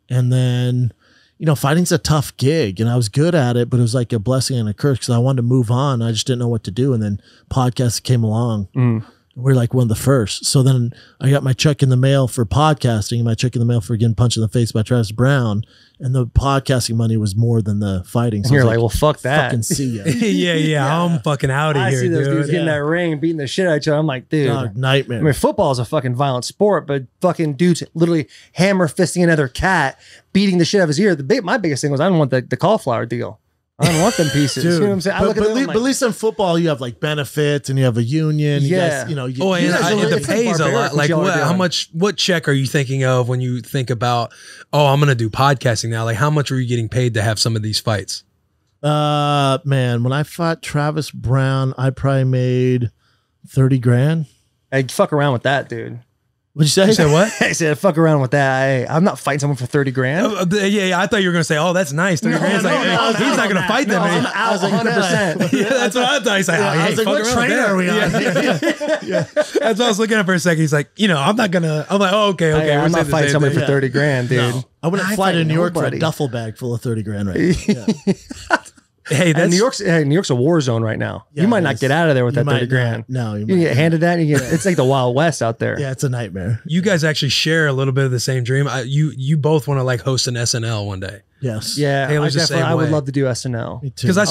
and then you know fighting's a tough gig, and I was good at it, but it was like a blessing and a curse because I wanted to move on. I just didn't know what to do, and then podcasts came along. We're like one of the first. So then I got my check in the mail for podcasting, my check in the mail for getting punched in the face by Travis Brown, and the podcasting money was more than the fighting. So And you're I was like, well, fuck that. fucking see ya. yeah, I'm fucking out of I here, see those dudes dude. getting that ring and beating the shit out of each other. I'm like, dude. Dog, nightmare. I mean, football is a fucking violent sport, but fucking dudes literally hammer fisting another cat, beating the shit out of his ear. My biggest thing was I don't want the cauliflower deal. I don't want them pieces. You know what I'm saying? I look at them, I'm But like, at least in football, you have like benefits and you have a union. You Yeah. guys, you know, Oh, and guys are it like- it's like pays a barbaric lot. what Like, y'all are how doing. much? What check are you thinking of when you think about? Oh, I'm gonna do podcasting now. Like, how much are you getting paid to have some of these fights? man, when I fought Travis Brown, I probably made 30 grand. hey, fuck around with that, dude. What'd you say? You said what? I said, fuck around with that. I'm not fighting someone for 30 grand. Yeah, I thought you were gonna say, "Oh, that's nice." 30 grand. It's like, hey, he's not gonna fight them. I'm man. out 100%. Yeah, that's what I thought. He's like, I was like, what train are we on? That's what I was looking at for a second. He's like, I'm not gonna. I'm like, oh, okay. Hey, we're I'm saying not the fighting same somebody thing. for 30 grand, dude. No. I wouldn't I fly to fight New York for a nobody. duffel bag full of 30 grand right now. Yeah. Hey, And that's New York's a war zone right now. Yeah, you might it not is. get out of there with You that 30 might grand. not. No, you you might get handed that. And it's like the Wild West out there. Yeah, it's a nightmare. you guys actually share a little bit of the same dream. You both want to like host an SNL one day. Yes. Yeah, Taylor's the same I would way. love to do SNL. Me too. Because I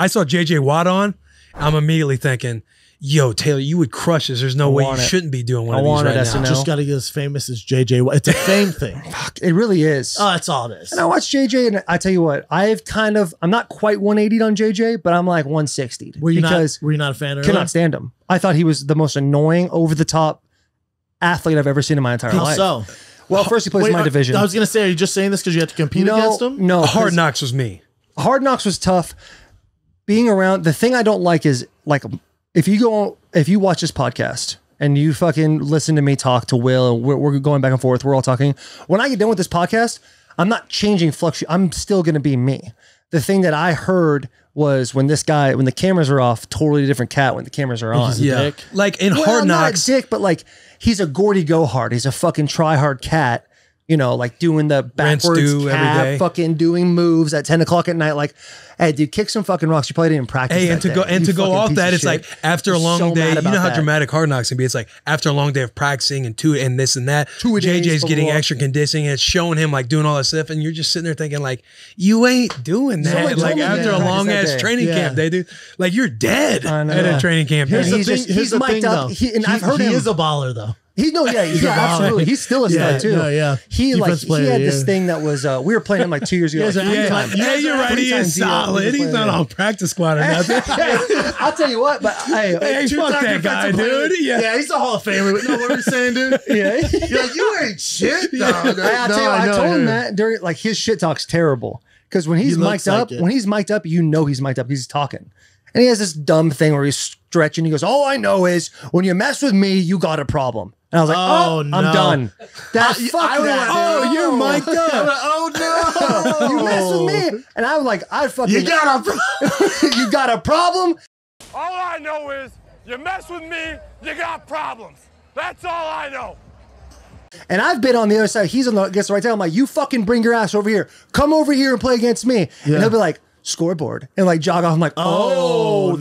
saw JJ Watt on. I'm immediately thinking, yo, Taylor, you would crush this. There's no way you want it. shouldn't be doing one I of these want right it, now. SNL. just got to get as famous as JJ. It's a fame thing. Fuck, it really is. Oh, that's all it is. And I watch JJ, and I tell you what, I'm not quite 180'd on JJ, but I'm like 160'd. Were you because not a fan of cannot stand him. I thought he was the most annoying, over the top athlete I've ever seen in my entire How life. so? Well, first he plays in my division. I was going to say, are you just saying this because you had to compete against him? No, Hard 'cause Knocks was me. Hard Knocks was tough. Being around, the thing I don't like is like if you watch this podcast and you fucking listen to me talk to Will, and we're going back and forth, we're all talking. When I get done with this podcast, I'm not changing I'm still going to be me. The thing that I heard was when the cameras are off, totally different cat when the cameras are on. He's a dick. Like in Well, Hard not Knocks. a dick, but like he's a Gordy Go Hard. He's a fucking try hard cat. Like doing the backwards stew every cab, day. fucking doing moves at 10 o'clock at night. Like, hey, dude, kick some fucking rocks. You probably didn't practice. Hey, that and to day. go You to go fucking off piece that, of it's like shit. after a I'm long so day. mad You know about how that. dramatic Hard Knocks can be. It's like after a long day of practicing and this and that. 2 days JJ's getting before. extra conditioning and it's showing him like doing all that stuff, and you're just sitting there thinking like, you ain't doing that. Someone Like told me after that. a long Practice that ass day. training Yeah. camp day, dude. Like you're dead I know. at a training camp. Here's day. the thing. He's mic'd up. Though. I've heard he him. is a baller, though. Yeah, absolutely. He's still a stud too. yeah. He Defense player he of had the this year. thing that was we were playing him like 2 years ago. He has like, an three yeah, times. Yeah, you're right. Three He times is he, solid. He's not on practice squad or nothing. I'll tell you what, but hey, Hey, fuck that guy, dude. Yeah. He's a Hall of Famer. No, what are you saying, dude? yeah. You're like, you ain't shit, dog. I told him that during like his shit talk's terrible because when he's He looks mic'd up, like it. when he's mic'd up, you know he's mic'd up. He's talking, and he has this dumb thing where he's stretching. He goes, "All I know is when you mess with me, you got a problem." And I was like, Oh, "Oh, no. I'm done." That fuck I that. went, dude. you're mic'd up. Oh, no. You mess with me, and I was like, "I fucking You got a you got a problem." All I know is you mess with me, you got problems. That's all I know. And I've been on the other side. He's on the against the right side. I'm like, you fucking bring your ass over here. Come over here and play against me. Yeah. And he'll be like, scoreboard. And like jog off. I'm like, Oh,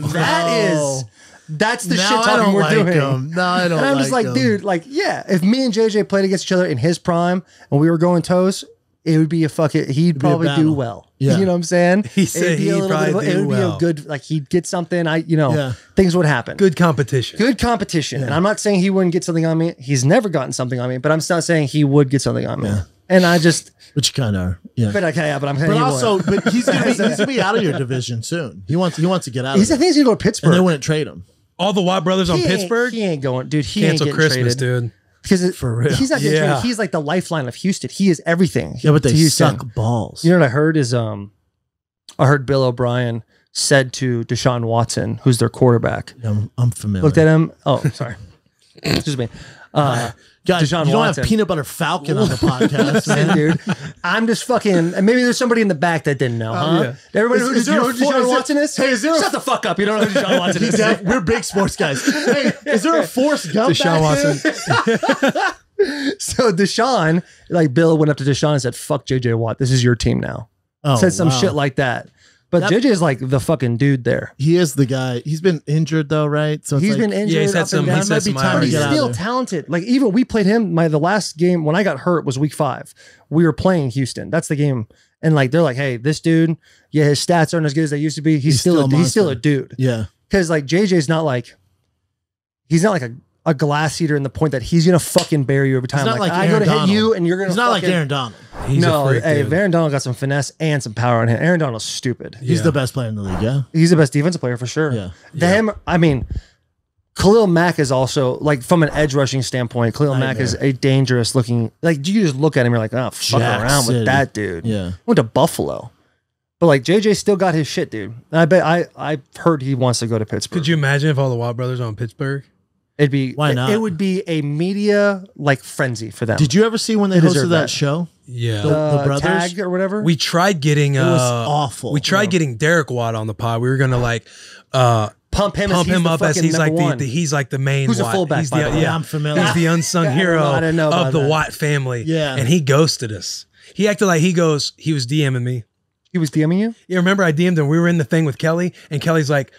that's the Now shit I talking don't we're like doing. him. No, I don't And I'm just like, him. dude, like, yeah, if me and JJ played against each other in his prime and we were going toes, it would be a fucking, he'd be a probably do battle. well. Yeah. You know what I'm saying? He said It'd be a he'd little bit probably of, it do would be well. a good, like he'd get something. Yeah. Things would happen. Good competition. Good competition. And I'm not saying he wouldn't get something on me. He's never gotten something on me, but I'm not saying he would get something on me. Yeah. And I just, But you kind of are. Yeah. but okay, yeah, but I'm saying But he also, would. but he's gonna be out of your division soon. He wants to get out. He's, I of think it. he's gonna go to And Pittsburgh. they wouldn't trade him. All the Watt brothers on He ain't- Pittsburgh. He ain't going, dude. He Cancel ain't getting Christmas, traded. dude. Because For real. he's not getting Yeah. traded. He's like the lifeline of Houston. He is everything. Yeah, but they to Houston. suck balls. You know what I heard is I heard Bill O'Brien said to Deshaun Watson, who's their quarterback, Yeah, I'm familiar. looked at him. Oh, sorry, excuse me. Guys, Deshaun you don't Watson. have peanut butter falcon on the podcast, Listen, man. dude, I'm just fucking. And maybe there's somebody in the back that didn't know, huh? yeah. Everybody Is who there know a who four- Deshaun is there- Watson is? hey, is there a- Shut the fuck up! You don't know who Deshaun Watson is. We're big sports guys. Hey, is there a Forrest Gump Deshaun back there? Watson. So Deshaun, like Bill went up to Deshaun and said, "Fuck JJ Watt. This is your team now." Oh, Said some wow. shit like that. But JJ is like the fucking dude there. He is the guy. He's been injured though, right? So it's He's like, been injured. Yeah, he's had up some- and down. he's had Might be some time But to he's get out still of there. talented. Like even we played him. The last game when I got hurt was week 5. We were playing Houston. That's the game. And like they're like, hey, this dude, yeah, his stats aren't as good as they used to be. He's still still a he's still a monster. dude. Yeah. Because like JJ's not like he's not like a glass eater in the point that he's gonna fucking bury you every time. not like I go Aaron to hit Donald. you and you're gonna. He's not like fucking- Aaron Donald. He's no, a freak, hey, dude. Aaron Donald got some finesse and some power on him. Aaron Donald's stupid. He's Yeah. the best player in the league. Yeah. He's the best defensive player for sure. Yeah. Them, I mean, Khalil Mack is also like from an edge rushing standpoint. Khalil Mack is a dangerous looking. Like you just look at him, you're like, oh, fuck Jack around City. with that dude. Yeah. Went to Buffalo, but like JJ still got his shit, dude. And I bet I heard he wants to go to Pittsburgh. Could you imagine if all the Watt brothers on Pittsburgh? It'd be Why not? It would be a media like frenzy for them. Did you ever see when they deserve hosted that that. show? Yeah. The brothers? Tag or whatever. We tried getting It was awful. We tried getting Derek Watt on the pod. We were gonna like pump him up as he's like one. he's like the main Who's a Watt. fullback, He's by the way? Yeah, I'm familiar. He's the unsung hero I didn't know of about the that. Watt family. Yeah. And he ghosted us. He acted like he was DMing me. He was DMing you. Yeah, remember I DM'd him. We were in the thing with Kelly, and Kelly's like,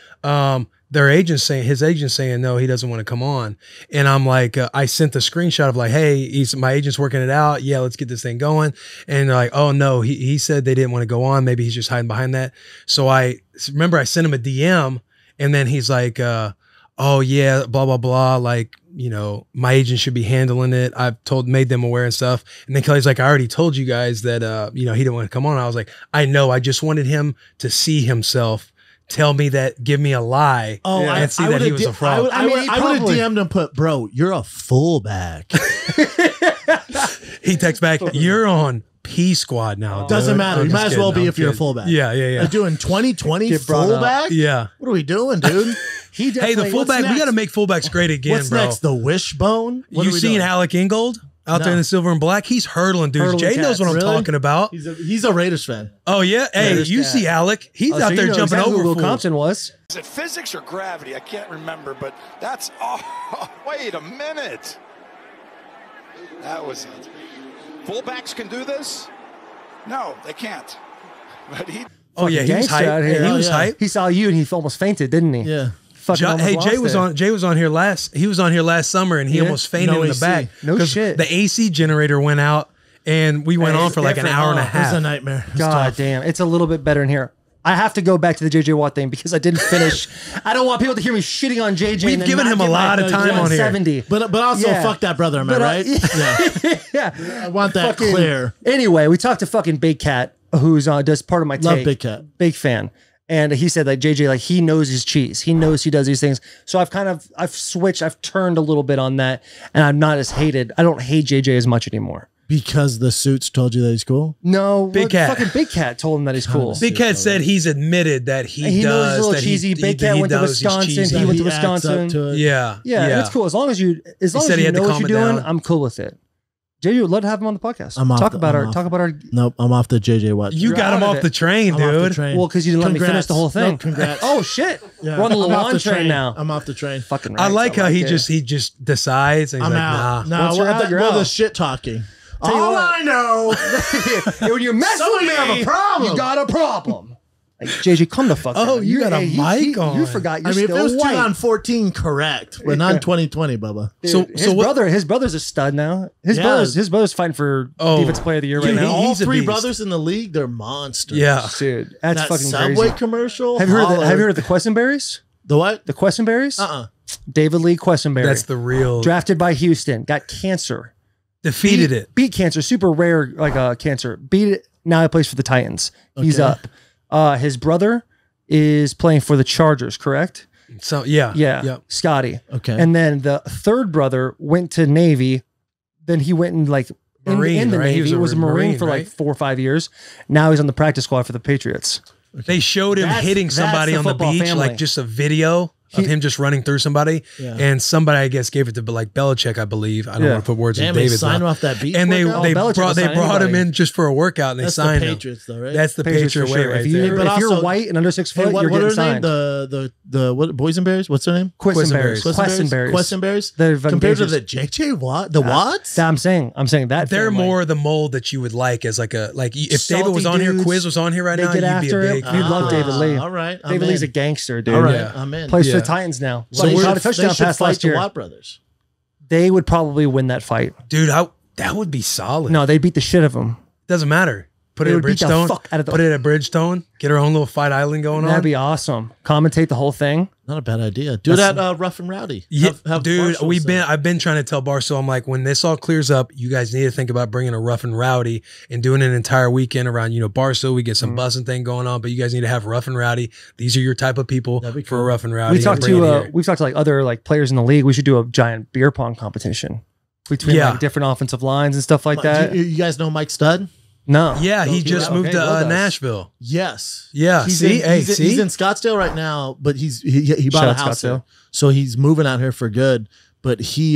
his agent's saying no, he doesn't want to come on. And I'm like, I sent the screenshot of like, hey, my agent's working it out. Yeah, let's get this thing going. And they're like, oh no, he said they didn't want to go on. Maybe he's just hiding behind that. So I sent him a DM, and then he's like, oh yeah, blah blah blah. Like, you know, my agent should be handling it. I've made them aware and stuff. And then Kelly's like, I already told you guys that, he didn't want to come on. I was like, I know. I just wanted him to see himself. Tell me that, give me a lie. Oh, and see that he was a fraud. I would have DM'd him, put, bro, you're a fullback. He texts back, you're on P Squad now. Doesn't dude. matter. I'm You just might as kidding. well be I'm if you're a kidding. fullback. Yeah. Like doing 2020 Get brought up. fullback? Yeah. What are we doing, dude? He Hey, the fullback, we got to make fullbacks great again, What's bro. next? The wishbone? What You are we seen doing? Alec Ingold out there in the silver and black? He's hurdling dudes. Hurdling Jay knows what I'm cats. talking about. He's a Raiders fan. Oh, yeah? Hey, Raiders you cat. see Alec. He's Oh, so out you there know jumping exactly over who Will fools. Compton was. Is it physics or gravity? I can't remember, but that's. Oh, wait a minute. That was it. Fullbacks can do this? No, they can't. But he. Oh, yeah, he was Gangster hype. out here. He Oh, was yeah. hype. He saw you and he almost fainted, didn't he? Yeah. Fucking almost Hey, lost Jay was it. on. Jay was on here last. He was on here last summer, and he Yeah? almost fainted No in the AC. back. No 'Cause shit. The AC generator went out, and we went Hey, on it's for like an different, hour and a huh? It was half. a nightmare. It's God tough. damn, it's a little bit better in here. I have to go back to the JJ Watt thing because I didn't finish. I don't want people to hear me shitting on JJ. We've and then given not him a get my lot of time on here. 170. But also Yeah. fuck that brother, am I But, right? Yeah. Yeah. I want that Fucking- clear. Anyway, we talked to fucking Big Cat, who's does part of my Love take. Big Cat. Big fan. And he said like JJ, like he knows his cheese. He knows he does these things. So I've switched. I've turned a little bit on that, and I'm not as hated. I don't hate JJ as much anymore. Because the suits told you that he's cool? No, Big Cat. Fucking Big Cat told him that he's cool. Big Cat said he's admitted that he He knows does. he's a little that cheesy. He, Big that Cat he went to knows he's Wisconsin. cheesy. He went to acts up Wisconsin. to it. Yeah, Yeah, it's cool as long as you said he had to know what calm you're it doing. down. I'm cool with it. JJ would love to have him on the podcast. I'm off talk the- about I'm our off. talk about our. Nope, I'm off the JJ Watt. You You're got out him of off it. the train, I'm off the dude. train. Well, because you didn't let me finish Congrats. the whole thing. No, congrats. Oh shit! Yeah. We're on the I'm off lawn train now. I'm off the train. Fucking. I right, like how it. he just decides. And he's I'm like, out. nah. No, Once you're out, you're well, the out. shit talking. Tell you All what. I know. when you mess Some with of me, you have a problem. You got a problem. Like, JJ, come the fuck. Oh, down. you got a mic on. You forgot. You're I mean, if still it was white. 2014, correct. We're not in 2020, Bubba. So his brother's a stud now. His Yeah. brother's fighting for defensive player of the year right Dude, now. all he's a three beast. brothers in the league, they're monsters. Yeah. Dude, that's That fucking Subway crazy. commercial. Have you heard? holler. Have you heard of the Questenberries? the what? The Questenberries? David Lee Questenberry. That's the real. Drafted by Houston, got cancer. Defeated it. Beat cancer, super rare cancer. Beat it. Now he plays for the Titans. He's Okay. up. His brother is playing for the Chargers, correct? So yeah. Yeah. Yep. Scotty. Okay. And then the third brother went to Navy. Then he went and Marine, in the right? He Navy. was a Was a Marine Marine, for right? like 4 or 5 years. Now he's on the practice squad for the Patriots. They showed him That's- hitting that's somebody the on the football beach, family. like just a video of him just running through somebody. Yeah. And somebody, I guess, gave it to like Belichick, I believe. I don't Yeah. want to put words in Damn, they David's signed him mouth. off that beach. And they workout? Belichick will brought sign him anybody. in just for a workout, and they That's the signed him. Patriots, though, right? That's the Patriots Patriot for way sure. right If you're, there. But if you're also- white and under 6 Hey, foot, what you're are getting their name? signed. The what? Boysenberries? What's their name? Questenberries. Questenberries. Questenberries. They're fucking Compared to gauges. the JJ Watt, the Watts. I'm saying that They're family. more the mold that you would like as like if David Salty was on here, dudes. Quiz was on here right They now, get you'd after be a it. big. You'd love David Lee. All right, I'm David Lee's in. a gangster, dude. All right, Yeah. I'm in. Plays for Yeah. the Titans now. So He we caught a should, they touchdown should pass fight last the year. Watt brothers. They would probably win that fight. Dude, that would be solid. No, they beat the shit of them. Doesn't matter. Put They it at would beat the Bridgestone. fuck out of the- Put it at Bridgestone. Get our own little fight island going That'd on. be awesome. Commentate the whole thing. Not a bad idea. Do that Rough and Rowdy. Yeah, Have dude, Barstool I've been trying to tell Barstool, I'm like, when this all clears up, you guys need to think about bringing a Rough and Rowdy and doing an entire weekend around, Barstool. We get some Bussin thing going on, but you guys need to have Rough and Rowdy. These are your type of people That'd be for a cool. Rough and Rowdy. We've talked to like other like players in the league. We should do a giant beer pong competition between Yeah. like different offensive lines and stuff like that. You guys know Mike Stud? No. Yeah, he just moved to well done. Nashville. Yes. Yeah, He's see? in, Hey, he's in Scottsdale right now, but he bought Shout a out house Scottsdale. there. So he's moving out here for good. but he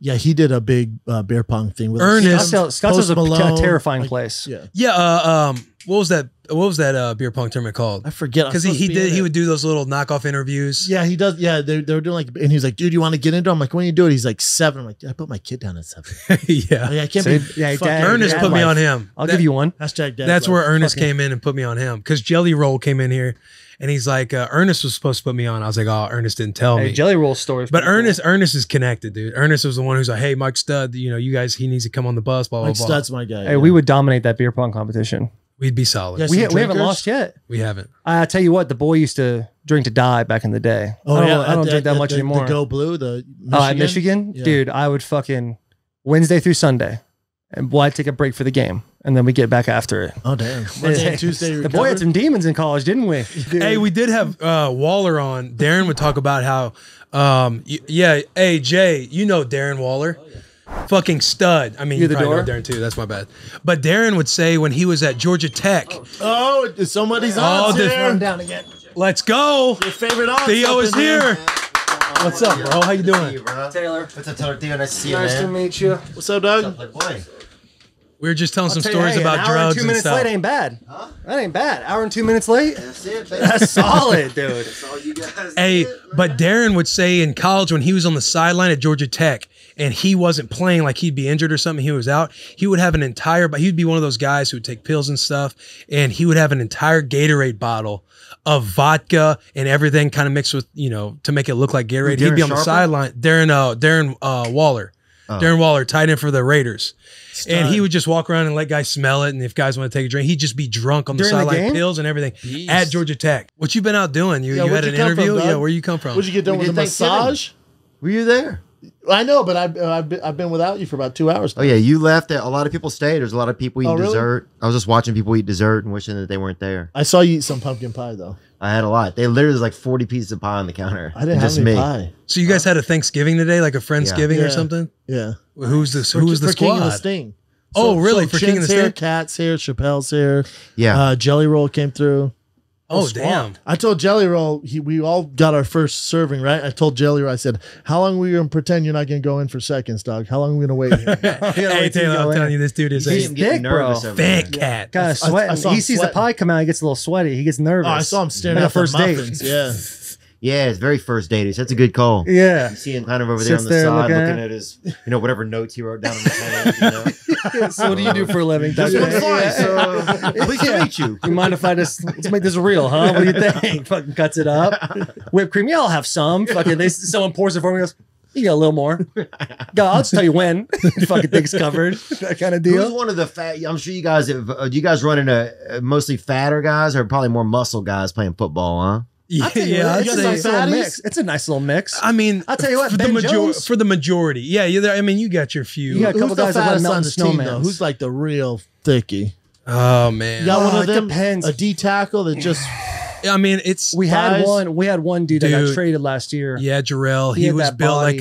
he did a big beer pong thing with Ernest. Scottsdale was a terrifying place. Yeah, Yeah. What was that? What was that beer pong tournament called? I forget Because he would do those little knockoff interviews. Yeah, he does. Yeah, they were doing like, and he's like, dude, you want to get into it? I'm like, when you do it? He's like 7. I'm like, I put my kid down at 7. Yeah. I can't So, be. yeah, fucking dad- Ernest dad put me life. on him. I'll give you one. Hashtag dad That's life. where Ernest came in and put me on him. Because Jelly Roll came in here and he's like, Ernest was supposed to put me on. I was like, oh, Ernest didn't tell Hey, me. Jelly Roll story. But Ernest is connected, dude. Ernest was the one who's like, hey, Mike Stud, you guys, he needs to come on the bus, blah, blah, Mike blah. Stud's my guy. Hey, we would dominate that beer pong competition. We'd be solid. Yes. We Some haven't drinkers? lost yet. We haven't. I tell you what, the boy used to drink to die back in the day. I don't drink that much anymore. The Go Blue, the At Michigan, Yeah. dude, I would fucking Wednesday through Sunday, and I'd take a break for the game, and then we get back after it. Oh damn! Monday and Tuesday. The boy had some demons in college, didn't we? Dude. Hey, we did have Waller on. Darren would talk about how, hey, Jay, you know Darren Waller. Fucking stud. I mean, You you the probably know door? Darren too. That's my bad. But Darren would say when he was at Georgia Tech, Oh, somebody's on this here. one down again. let's go. Your favorite on. Theo is here. What's up, bro? How you doing? Taylor, What's up, Taylor Theo? Nice to see you, nice to man. meet you. What's up, Doug? Like, boy. We were just telling some Tell you, stories hey, about an hour drugs and 2 and minutes stuff. late ain't bad. That ain't bad. Hour and 2 minutes late. That's it, baby. That's solid, dude. That's all you guys Hey, get, but man. Darren would say in college when he was on the sideline at Georgia Tech and he wasn't playing, like he'd be injured or something, he was out, he would have an entire, but he'd be one of those guys who would take pills and stuff, and he would have an entire Gatorade bottle of vodka and everything kind of mixed with, to make it look like Gatorade. Who, He'd be Darren on the Sharper? sideline. Darren Waller. Oh. Darren Waller, tight end for the Raiders. And he would just walk around and let guys smell it. And if guys want to take a drink, he'd just be drunk on the During the sideline, game? pills and everything at Georgia Tech. What you been out doing? You had where'd an you come from, interview? Doug? Yeah, where you come from? What'd you get done We with a did Thanksgiving. massage? Were you there? I know, but I've been without you for about 2 hours. Oh, yeah. You left. A lot of people stayed. There's a lot of people eating Oh, really? dessert. I was just watching people eat dessert and wishing that they weren't there. I saw you eat some pumpkin pie though. I had a lot. They literally was like 40 pieces of pie on the counter. I didn't And have just any me. pie. So you guys had a Thanksgiving today, like a Friendsgiving Yeah. or something? Yeah. Who was the For squad? King of the Sting. Oh, really? For King of the Chin's here, Sting? Cat's here, Chappelle's here. Yeah. Jelly Roll came through. Oh, damn. I told Jelly Roll, we all got our first serving, right? I told Jelly Roll, I said, how long are we going to pretend you're not going to go in for seconds, dog? How long are we going to wait here? Hey, Taylor, I'm telling you, this dude is He's a thick, bro. fat cat. Kind of sweating. I saw He him sees the sweating. pie come out, he gets a little sweaty. He gets nervous. Oh, I saw him staring Like a at the first date. muffins. Yeah. Yeah, it's very first date. That's a good call. Yeah. You see him kind of over there Sits on the there side looking looking at- at his, whatever notes he wrote down on the page, So what do you do for a living? This Dr. one's fine, so pleased to meet you. You mind if I let's make this real, huh? What do you think? Fucking cuts it up. Whipped cream, yeah, I'll have some. Fucking someone pours it for me and goes, you get a little more. Go, I'll just tell you when. Fucking thing's covered. That kind of Who's deal. one of the fat? I'm sure you guys have. You guys running mostly fatter guys or probably more muscle guys playing football, huh? Yeah, I'd I'd guys say. like It's a little fatties? mix. It's a nice little mix. I mean, I'll tell you what, for Ben the Jones- for the majority, yeah. I mean, you got your few. You got a couple Who's the guys that run fattest on mountain the team, though? snowmen. Who's like the real thickie? Oh man, You got Oh, one of it them? depends. A D tackle that just I mean, it's We had Thighs? one dude that got Dude. traded last year. yeah, Jarrell. He He had was that built body.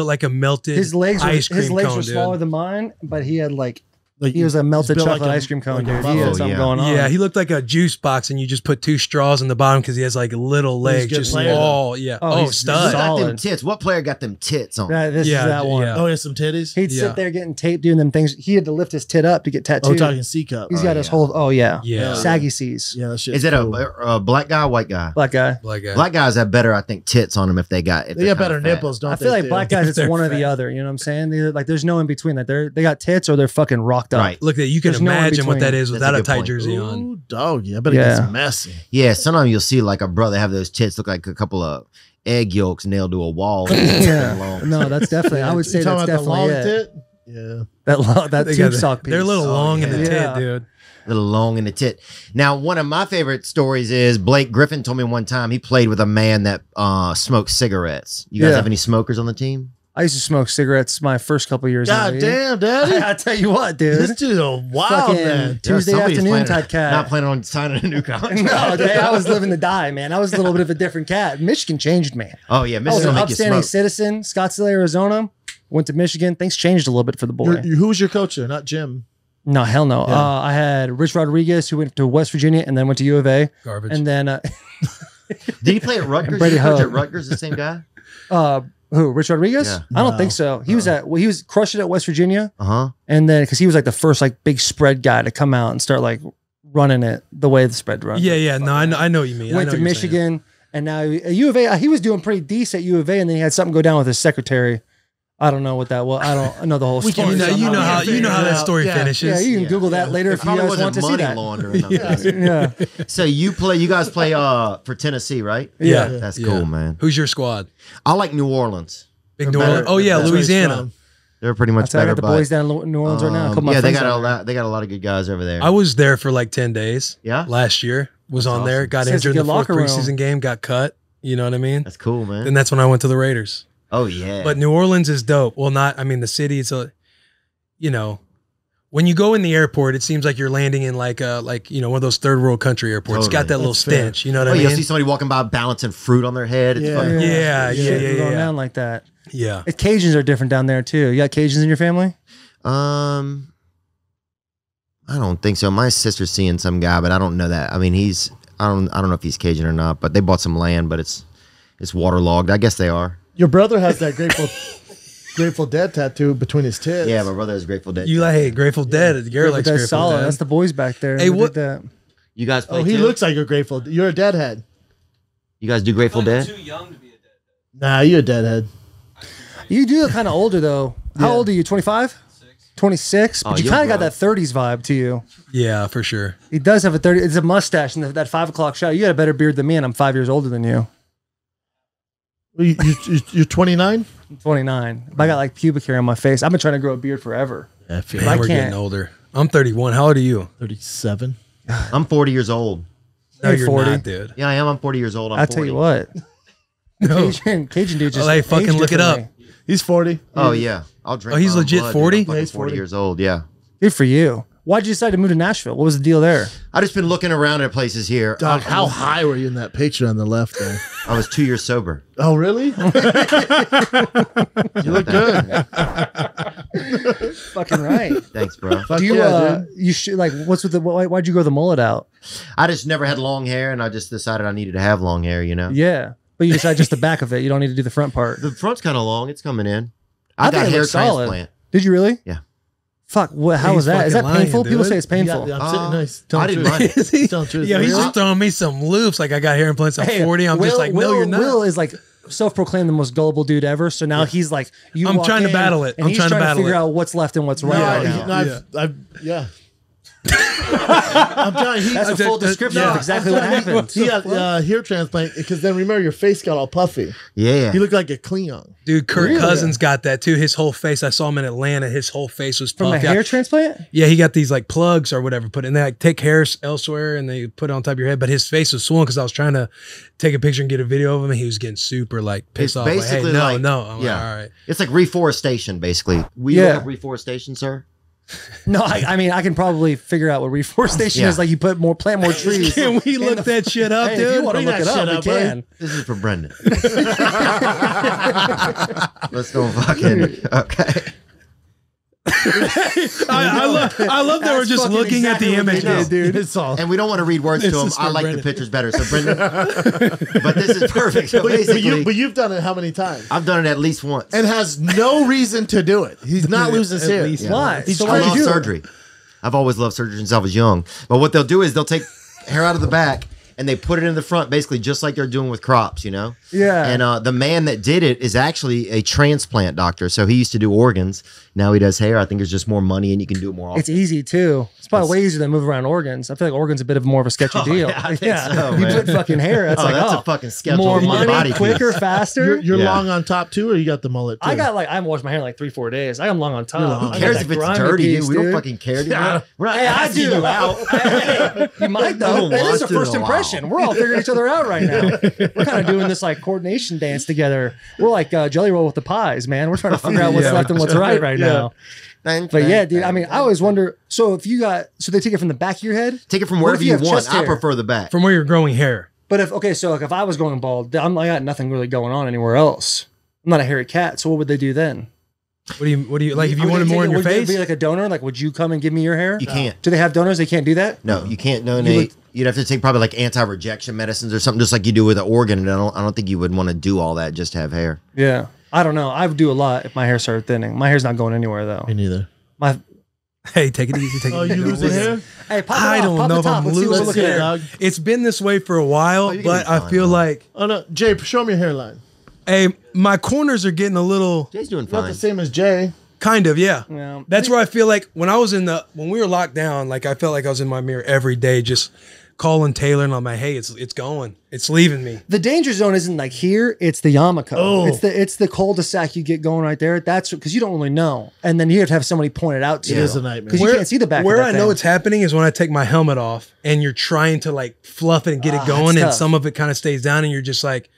like a melted His legs ice cream cone, were dude. smaller than mine, but he had like like he was a melted built chocolate like a- ice cream cone, like a dude. He had buffalo. something Yeah. going on. Yeah, he looked like a juice box, and you just put 2 straws in the bottom because he has like little He's a legs, good just player, though. all yeah. Oh, Oh, he's Who stud. got them Solid. tits? What player got them tits on? This Yeah, is that one. yeah. Oh, he has some titties? He'd Yeah. sit there getting taped, doing them things. He had to lift his tit up to get Oh, tattooed. talking C cup. He's Oh, got his yeah. whole. Oh yeah, Yeah. saggy C's. Yeah, that shit's Is it cool. a black guy, or white guy? Black guy. Like a, Black guys have better, I think, tits on them if they got. If They they're got better kinda fat. nipples, don't I they? feel like Theo? black guys, it's They're one or the fat. other. You know what I'm saying? Like there's no in between. Like they got tits or they're fucking rocked up. Right. look that you can There's no in imagine what between. that is That's without a a good tight point. jersey on. Ooh, doggy. I bet it Yeah. gets messy. Yeah, sometimes you'll see like a brother have those tits look like a couple of egg yolks nailed to a wall. Yeah. No, that's definitely. I would say You that's talking about the long definitely it. tit? Yeah. That They tube got- sock piece. They're a little long in the yeah. tit, dude. A little long in the tit. Now, one of my favorite stories is Blake Griffin told me one time he played with a man that smoked cigarettes. You guys Yeah. have any smokers on the team? I used to smoke cigarettes my first couple years. in the God league. damn, daddy. I tell you what, dude. This dude's a wild Fucking man. Tuesday somebody's afternoon planning- type cat. Not planning on signing a new contract. No, dude, I was living to die, man. I was a little bit of a different cat. Michigan changed me. Oh yeah, I was Michigan an will make you upstanding smoke. citizen, Scottsdale, Arizona. Went to Michigan. Things changed a little bit for the boy. Who was your coach there? Not Jim. No, hell no. Yeah. I had Rich Rodriguez, who went to West Virginia and then went to U of A. Garbage. And then Did he play at Rutgers? Brady Did he coach Hogue. at Rutgers, the same guy? Who? Rich Rodriguez? Yeah. I don't think so. He was crushing it at West Virginia. Uh-huh. And then because he was like the first like big spread guy to come out and start like running it the way the spread runs. Yeah. No, I know what you mean. Went to Michigan, and now at U of A, he was doing pretty decent at U of A, and then he had something go down with his secretary. I don't know what that was. I don't know the whole story. You know how that story finishes. Yeah, you can Google that later if you guys want to see that. Laundering, Yeah. So you guys play for Tennessee, right? Yeah. That's cool, man. Who's your squad? I like New Orleans. Big New Orleans. Oh yeah, That's Louisiana. They're pretty much That's how I better. got the boys down in New Orleans right now. A couple of my Yeah, they friends got down there. they got a lot of good guys over there. I was there for like 10 days. Yeah? Last year was on there. Got Says injured in good the fourth locker room. preseason game. Got cut. You know what I mean? That's cool, man. Then that's when I went to the Raiders. Oh yeah. But New Orleans is dope. Well, the city is when you go in the airport, it seems like you're landing in one of those third world country airports. It's got that little That's fair. stench. You know what I You'll mean? see somebody walking by balancing fruit on their head. It's fucking Shit going yeah. down like that. Yeah. Cajuns are different down there too. You got Cajuns in your family? I don't think so. My sister's seeing some guy, but I don't know that. I mean, I don't know if he's Cajun or not, but they bought some land, but it's waterlogged. I guess they are. Your brother has that Grateful Dead tattoo between his tits. Yeah, my brother is Grateful Dead. You like Grateful Dead. You're like That's Grateful solid. Dead. That's the boys back there. Hey, who did what- that. You guys play Oh, he too? looks like a Grateful. You're a Deadhead. You guys do Grateful Dead? Nah, you're a Deadhead. You do look kind of older though. How Yeah. old are you? 25? 26? But you you're kind of got grown. that 30s vibe to you. Yeah, for sure. He does have a 30. It's a mustache and that 5 o'clock shot. You got a better beard than me, and I'm 5 years older than you. You're 29. I'm 29. But I got like pubic hair on my face. I've been trying to grow a beard forever. Yeah, I feel I Man, we're can't- getting older. I'm 31. How old are you? 37. I'm 40 years old. No, You're you're 40. not, dude. Yeah, I am. I'm 40 years old. I'm I'll 40. tell you what. No. Cajun dude just. Oh, hey, fucking aged look it up. differently. He's 40. Oh, yeah. I'll drink. Oh, he's my own legit blood, dude. 40? I'm fucking Yeah, he's 40 40. years old. Yeah. Good for you. Why'd you decide to move to Nashville? What was the deal there? I just been looking around at places here. Dog, how high were you in that picture on the left there? I was 2 years sober. Oh, really? You look good. Fucking right. Thanks, bro. Fuck Do you, yeah, dude. you should like, what's with the, why'd you grow the mullet out? I just never had long hair, and I just decided I needed to have long hair, you know? Yeah. But you decided just the back of it. You don't need to do the front part. The front's kind of long. It's coming in. I I think got it hair looks solid. transplant. Did you really? Yeah. Fuck. What, how He's was that? Is that fucking lying, painful? People dude. say it's painful. Yeah, I'm sitting nice. I didn't mind it. He's telling the truth. Yeah, he's Really? just throwing me some loops. Like I got hair implants. I'm 40. I'm Will, just like, no, Will, you're not. Will is like self-proclaimed the most gullible dude ever. So now he's like, I'm walk trying to in, battle it. and I'm he's trying to battle figure it. out what's left and what's right. right now. Yeah. I'm telling you, That's a full description of exactly what happened. he got hair transplant because then remember your face got all puffy. Yeah. He looked like a Klingon. Dude, Kirk Really? Cousins got that too. His whole face. I saw him in Atlanta. His whole face was From a puffy. hair transplant? Yeah, he got these like plugs or whatever put in. They like take hairs elsewhere and they put it on top of your head. But his face was swollen because I was trying to take a picture and get a video of him. And he was getting super like pissed It's off. Like, hey, basically no, like- no. I'm yeah. like, all right. It's like reforestation, basically. We Yeah. look up reforestation, sir? No, I mean, I can probably figure out what reforestation Yeah. is. Like you plant more trees. Can we look that shit up, Hey, dude? if you want to Bring look it that up, shit we up, buddy. can. This is for Brendan. Let's go fucking. Okay. I love that we're That's just fucking looking at the exactly what image, they did, dude. It's all. And we don't want to read words to This him. is for I like Brendan. the pictures better. So, Brendan. But this is perfect. So basically, But you've done it how many times? I've done it at least once. And has no reason to do it. He's not losing his At hair. least Why? He's So I why'd you love do it? surgery. I've always loved surgery since I was young. But what they'll do is they'll take hair out of the back and they put it in the front, basically just like they're doing with crops, you know? Yeah. And the man that did it is actually a transplant doctor. So he used to do organs. Now he does hair. I think there's just more money and you can do it more often. It's easy too. It's probably way easier than move around organs. I feel like organs a bit of more of a sketchy deal. yeah, I think so, you man. put fucking hair. That's Oh, like that's a fucking schedule more in your money, body quicker, piece. faster. You're Yeah. long on top too, or you got the mullet too? I got like I haven't washed my hair in like 3-4 days. I am long on top. You're long. I Who got cares that if it's grimy dirty, piece, dude? We don't fucking care. Dude. We're not Hey, I asking do. you out. Hey, you might though. haven't Hey, this is watched a it first in a while. impression. We're all figuring each other out right now. We're kind of doing this like coordination dance together. We're like Jelly Roll with the pies, man. We're trying to figure out what's left and what's right now. But yeah, dude. I mean, I always wonder. So if you got, so they take it from the back of your head. Take it from What wherever if you you have want. chest I hair? prefer the back. From where you're growing hair. But if okay, so like if I was going bald, I got nothing really going on anywhere else. I'm not a hairy cat. So what would they do then? What do you like? If you Would wanted they more take in it- your would they face, be like a donor? Like, would you come and give me your hair? You can't. Do they have donors? They can't do that. No, you can't donate. You'd have to take probably like anti-rejection medicines or something, just like you do with an organ. And I don't think you would want to do all that just to have hair. Yeah. I don't know. I would do a lot if my hair started thinning. My hair's not going anywhere though. Me neither. My Hey, take it easy. Take it easy. You losing hair? hey, pop it I off, don't pop know the if top. I'm Let's see what we're losing looking hair. at. dog. It's been this way for a while, you're gonna but be I fine, feel man. like, Oh no, Jay, show me your hairline. hey, my corners are getting a little, Jay's doing Not fine. the same as Jay. kind of, yeah. Yeah. That's where I feel like when we were locked down, like I felt like I was in my mirror every day, just calling Taylor and I'm like, hey, it's going, it's leaving me. The danger zone isn't like here; it's the yarmulke. Oh. It's the cul-de-sac you get going right there. That's because you don't really know, and then you have to have somebody point it out to It you. is a nightmare. because you can't see the back. Where of that I know thing. it's happening is when I take my helmet off and you're trying to like fluff it and get it going, it's and tough. some of it kind of stays down, and you're just like,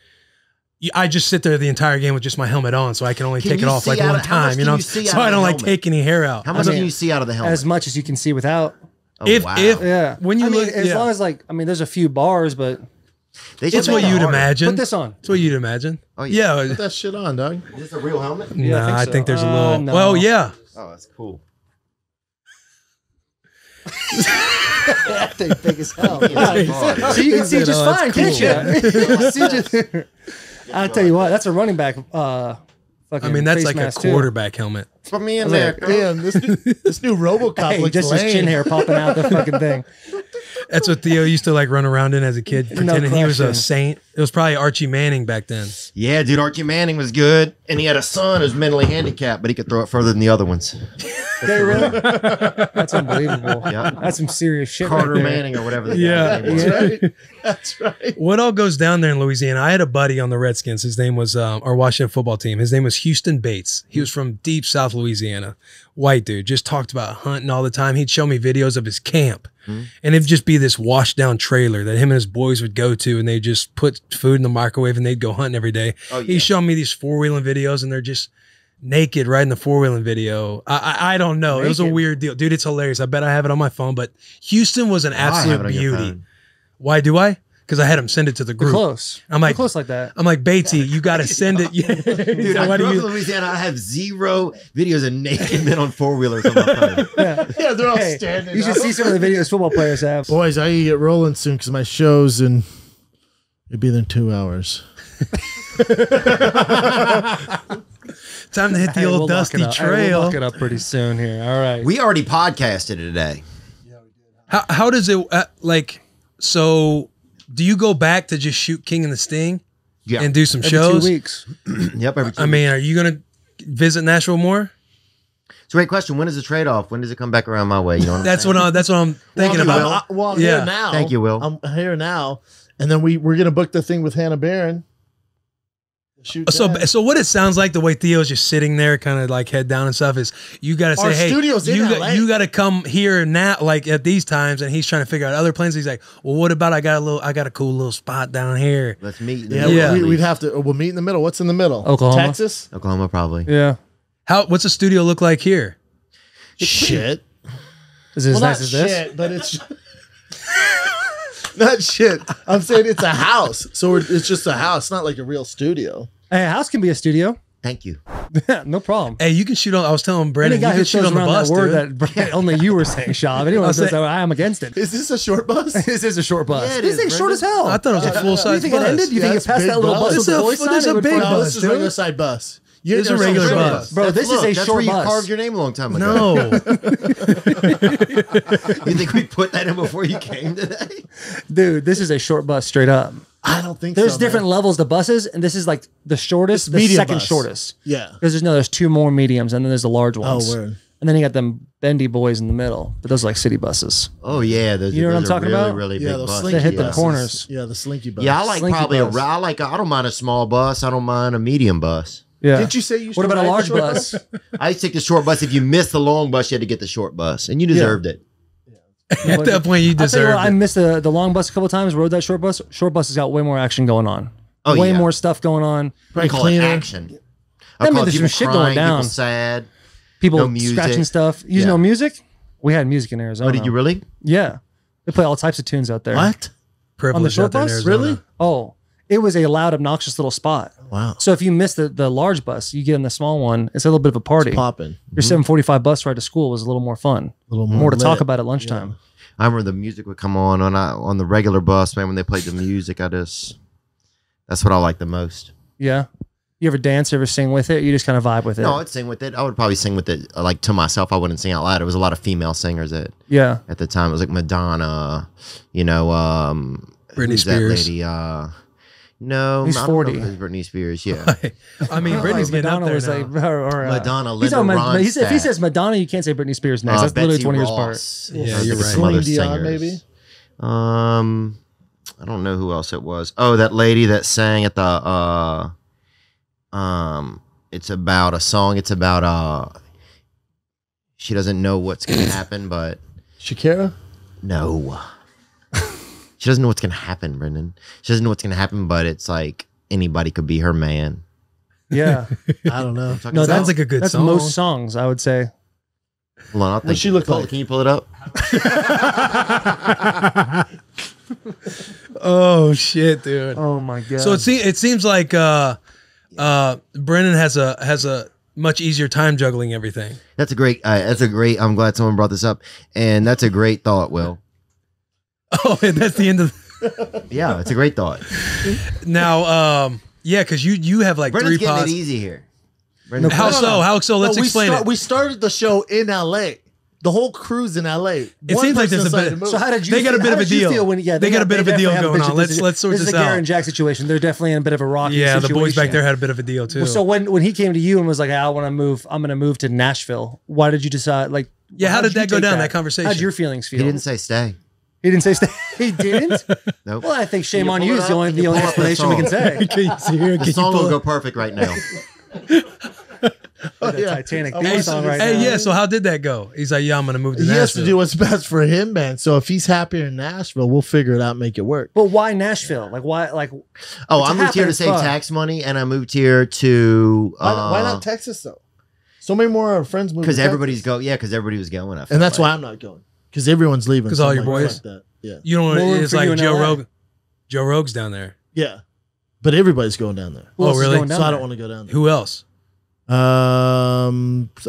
I just sit there the entire game with just my helmet on, so I can only Can take it you off see like out one of- how much time, you can know, you see so out I of don't the like helmet? take any hair out. How much can you see out of the helmet? as much as you can see without. Oh, if wow. Yeah, when you I mean, look, as yeah. long as like, I mean, there's a few bars, but They should It's what make it you'd harder. imagine. put this on. It's what you'd imagine. Oh, yeah. Yeah. Put that shit on, dog. Is this a real helmet? Yeah, Nah, I so. think there's a little. No. Well, yeah. Oh, that's cool. That thing big as hell. Yeah. So you can see said, just "Oh, that's fine, can't you? See just- I'll tell you what, that's a running back. I mean, that's like a quarterback helmet. Put me in was there. like, Damn, this new RoboCop Hey, looks just his lame. chin hair popping out the fucking thing. That's what Theo used to like run around in as a kid, pretending he was a question. saint. It was probably Archie Manning back then. Yeah, dude, Archie Manning was good, and he had a son who's mentally handicapped, but he could throw it further than the other ones. Okay, really? That's unbelievable. Yeah. That's some serious shit. Carter right there. Manning or whatever the Yeah. guy's name was. Yeah. Right? That's right. What all goes down there in Louisiana? I had a buddy on the Redskins. His name was our Washington football team. His name was Houston Bates. He was from deep South Louisiana. White dude, just talked about hunting all the time. He'd show me videos of his camp, and it'd just be this washed down trailer that him and his boys would go to, and they just put food in the microwave and they'd go hunting every day. Oh, yeah. He's showing me these four-wheeling videos, and they're just naked riding the four-wheeling video. I don't know. It was a Naked? weird deal, dude. It's hilarious. I bet I have it on my phone. But Houston was an I have absolute it on your beauty. phone. Why do I? Because I had him send it to the They're group. close. I'm like- They're close like that. I'm like, Batesy, you got to send it. Yeah. Dude, So I why do grew up you- in Louisiana. I have 0 videos of naked men on four-wheelers on my phone. Yeah, they're all Hey, standing you should up. see some of the videos football players have. Boys, I gotta get rolling soon because my show's in. It'll be there in 2 hours. Time to hit the Hey, old we'll lock it dusty up. Hey, trail. we'll lock it up pretty soon here. All right. We already podcasted today. How does it like? So, do you go back to just shoot King and the Sting Yeah. and do some Every shows? 2 weeks. Yep. Every I mean, are you gonna visit Nashville more? it's a great question. When is the trade-off? When does it come back around my way? You know what I'm That's saying? what I'm thinking Well, about. I'm Yeah. here now. Thank you, Will. I'm here now, and then we're gonna book the thing with Hannah Barron. Shoot that. So what it sounds like, the way Theo's just sitting there, kind of like head down and stuff, is you got to say, Our hey, studio's in LA. you got to come here now, like at these times, and he's trying to figure out other plans. He's like, well, what about I got a cool little spot down here. Let's meet. Yeah, Yeah. we'd have to. We'll meet in the middle. What's in the middle? Oklahoma. Texas. Oklahoma, probably. Yeah. What's the studio look like here? Shit. Is it as Well, nice not as this? shit, but it's not shit. I'm saying it's a house, so it's just a house. It's not like a real studio. Hey, a house can be a studio. Thank you. No problem. Hey, you can shoot on. I was telling Brandon, Any you guy who can shoot throws on the around bus, that word dude. that only you were saying, Schaub. Anyone I'll says say- that, I am against it. Is this a short bus? This is a short bus. Yeah, it this is, thing's short as hell. I thought it was a full You size think bus. it ended? You Yeah, think it's it passed big that little bus. bus with the It's a- voice sign? there's a It would big fucking- No, bus, this is dude. regular side bus. It's a regular bus. Bro, this is a that's short where you bus. carved your name a long time ago. No, You think we put that in before you came today? Dude, this is a short bus straight up. I don't think There's so, different man. levels to buses, and this is like the shortest, It's the medium second bus. shortest. Yeah. Because there's 2 more mediums, and then there's the large ones. word. And then you got them bendy boys in the middle, but those are like city buses. Oh yeah, those, You know what those I'm are talking really, about? really Yeah, big those buses. slinky They hit the buses. corners. Yeah, the slinky bus. Yeah, I like Slinky probably bus. I don't mind a small bus. I don't mind a medium bus. Yeah. Didn't you say you? What about a large bus? I used to take the short bus. If you missed the long bus, you had to get the short bus, and you deserved it. at that point you I'll tell you deserve what, I it. missed the long bus a couple times. Rode that short bus. Short bus has got way more action going on. Oh, way yeah. more stuff going on. I call cleaner. it action. I mean, call it there's some people shit going crying, down. People sad. People No music. scratching stuff. You Yeah. know music? We had music in Arizona. Oh, did you really? Yeah. They play all types of tunes out there. What? Privilege short out there in bus? Arizona. Really? Oh, it was a loud, obnoxious little spot. Wow. So if you miss the large bus, you get in the small one. It's a little bit of a party. Popping. Your 7:45 bus ride to school was a little more fun. A little More to talk lit. about at lunchtime. I remember the music would come on the regular bus, man. When they played the music, that's what I like the most. Yeah. You ever dance? You ever sing with it? You just kind of vibe with it? No, I'd sing with it. I would probably sing with it like to myself. I wouldn't sing out loud. It was a lot of female singers at the time. It was like Madonna, Britney who's Spears. That lady? No, He's I don't know 40. if it was Britney Spears. Yeah, I mean, Britney's getting up Madonna there was now. like, Madonna, he's Linda talking about- he said- if he Ronstadt. says Madonna, you can't say Britney Spears next. That's literally Betsy 20 years Ross. apart. Yeah, you're right. Some other Celine Dion, singers. maybe. I don't know who else it was. Oh, that lady that sang at the it's about a song. It's about she doesn't know what's gonna happen, but Shakira. no. She doesn't know what's gonna happen, Brendan. She doesn't know what's gonna happen, but it's like anybody could be her man. Yeah. I don't know. No, Sounds like a good that's song. most songs, I would say. Hold on, I'll think. she look like? Can you pull it up? Oh shit, dude. Oh my god. So it seems like Brennan has a much easier time juggling everything. That's a great. I'm glad someone brought this up, and that's a great thought, Will. Oh, and that's the end of. Yeah, it's a great thought. Now, yeah, because you have like Brendan's three getting pods. it easy here. How so? How so? Let's explain it. We started the show in L.A. The whole crew's in L.A. It seems like there's a bit. So how did you? They got a bit how of a did you deal. feel when, They got a bit of a deal definitely have going bit on. of- Let's sort this is this a Gary out. and Jack situation. They're definitely in a bit of a rocky Yeah, the situation. boys back there had a bit of a deal too. Well, so when he came to you and was like, "I want to move. I'm going to move to Nashville." Why did you decide? Like, Yeah, how did did that you go take down, that conversation? How did your feelings feel? He didn't say stay. He didn't say stay. He didn't. Nope. Well, I think shame Can you on pull you it is the up? only Can you pull up the explanation we can song? say. Can you see here? The song will go perfect right now. The Titanic Oh, theme yeah. song right Hey, now. yeah. So how did that go? He's like, yeah, I'm gonna move to He has Nashville. to do what's best for him, man. So if he's happier in Nashville, we'll figure it out, and make it work. But why Nashville? Like why? Like Oh, It's I moved here to happening save fun. tax money, and I moved here to Why not Texas though? So many more of our friends moving. because to everybody's Texas. because everybody was going. I feel and that's like. why I'm not going because everyone's leaving. 'Cause all I'm your like, boys? fuck that. Yeah, You don't want More to. room It's for you like in Joe LA. Rogan. Joe Rogan's down there. yeah, but everybody's going down there. who else is really? going down So I there? don't want to go down there. Who else? I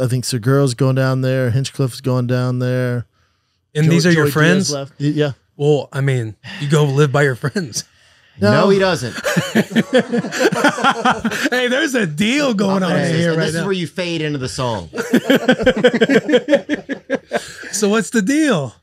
think Segura's going down there. Hinchcliffe's going down there. And these are your Joey Diaz friends? left. Yeah. Well, I mean, you go live by your friends. No, he doesn't. Hey, there's a deal going on And here right this is now. where you fade into the song. So what's the deal?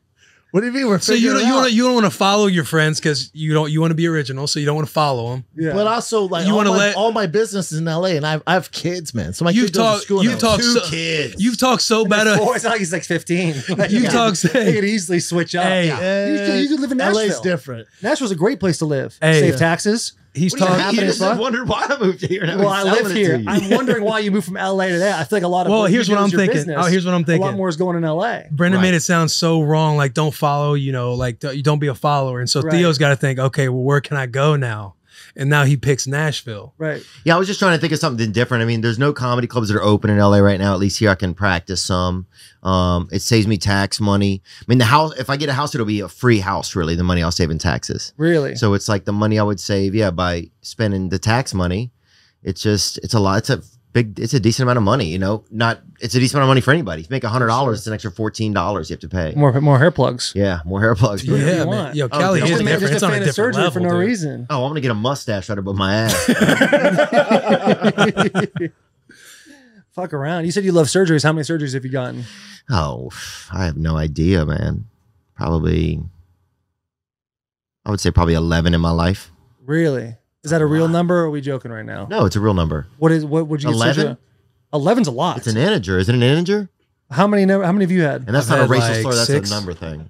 What do you mean we're So you figuring it out? don't want to follow your friends because you want to be original, so you don't want to follow them. Yeah. But also, like, You all, wanna my, let- all my business is in LA, and I have kids, man. So my kids go to school. You've talked so, kids. You've talked so bad. It's not like he's like 15. Like, You talk- They could easily switch up. Hey, You could live in Nashville. LA's different. Nashville's a great place to live. Hey. Save taxes. He's What do you talking. mean? You happening, just fuck? wondered why I moved here. And Well, I was live selling it here. to you. I'm wondering why you moved from LA to there. I feel like a lot of Well, what here's you what do I'm is your thinking. business. Oh, here's what I'm A thinking. lot more is going in LA. Brendan Right. made it sound so wrong. Like, don't follow. Like you don't be a follower. And so Right. Theo's got to think, okay, well, where can I go now? And now he picks Nashville. Right. Yeah, I was just trying to think of something different. I mean, there's no comedy clubs that are open in LA right now. At least here I can practice some. It saves me tax money. I mean, the house, if I get a house, it'll be a free house, really, the money I'll save in taxes. Really. So it's like the money I would save, by spending the tax money. It's a lot. It's a decent amount of money, it's a decent amount of money for anybody. If you make $100, it's an extra $14 you have to pay. More hair plugs. Yeah, more hair plugs. Whatever Yeah, you man. want. Yo, Cali just is a- different. Just It's a on a fan of different surgery level, for no dude. reason. Oh, I'm going to get a mustache right above my ass. Fuck around. You said you love surgeries. How many surgeries have you gotten? Oh, I have no idea, man. I would say probably 11 in my life. Really? Is that a real number or are we joking right now? No, it's a real number. What would you get 11? surgery? 11's a lot. It's an integer. Is it an integer? How many have you had? And that's I've not a had racial like slur. That's 6. a number thing.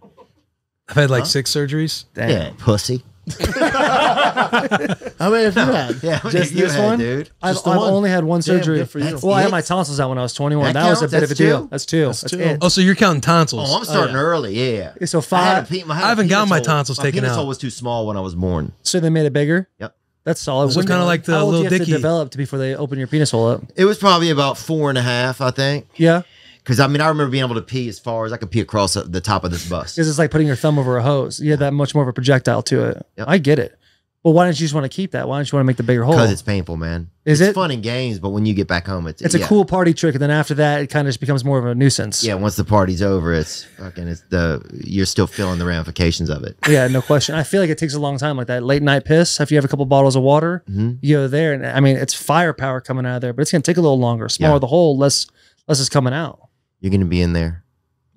I've had like 6 surgeries. Damn. Yeah, pussy. How many have you had? Yeah, what Just have you this had, one? dude. I've Just the only one. had one Damn, surgery. good for you. That's Well, I had it? my tonsils out when I was 21. That That, was a counts? bit of a That's deal. two? That's two. That's That's two. it. Oh, so you're counting tonsils. Oh, I'm starting yeah. early. Yeah. So I five. had I haven't gotten my penis hole- tonsils my taken penis out. hole was too small when I was born. So they made it bigger. Yep. That's solid. So it's kinda like the How old do little you have to dicky. develop before they open your penis hole up. It was probably about 4.5, I think. Yeah, Because I remember being able to pee as far as I could pee across the top of this bus. because it's like putting your thumb over a hose. You had that much more of a projectile to it. Yep. I get it. Well, why don't you just want to keep that? Why don't you want to make the bigger hole? Because it's painful, man. Is it's it? fun in games, but when you get back home, It's a cool party trick, and then after that, it kind of just becomes more of a nuisance. Yeah, once the party's over, you're still feeling the ramifications of it. Yeah, no question. I feel like it takes a long time, like that late night piss. After you have a couple bottles of water, you go there, and I mean, it's firepower coming out of there, but it's gonna take a little longer. Smaller the hole, less is coming out. You're gonna be in there.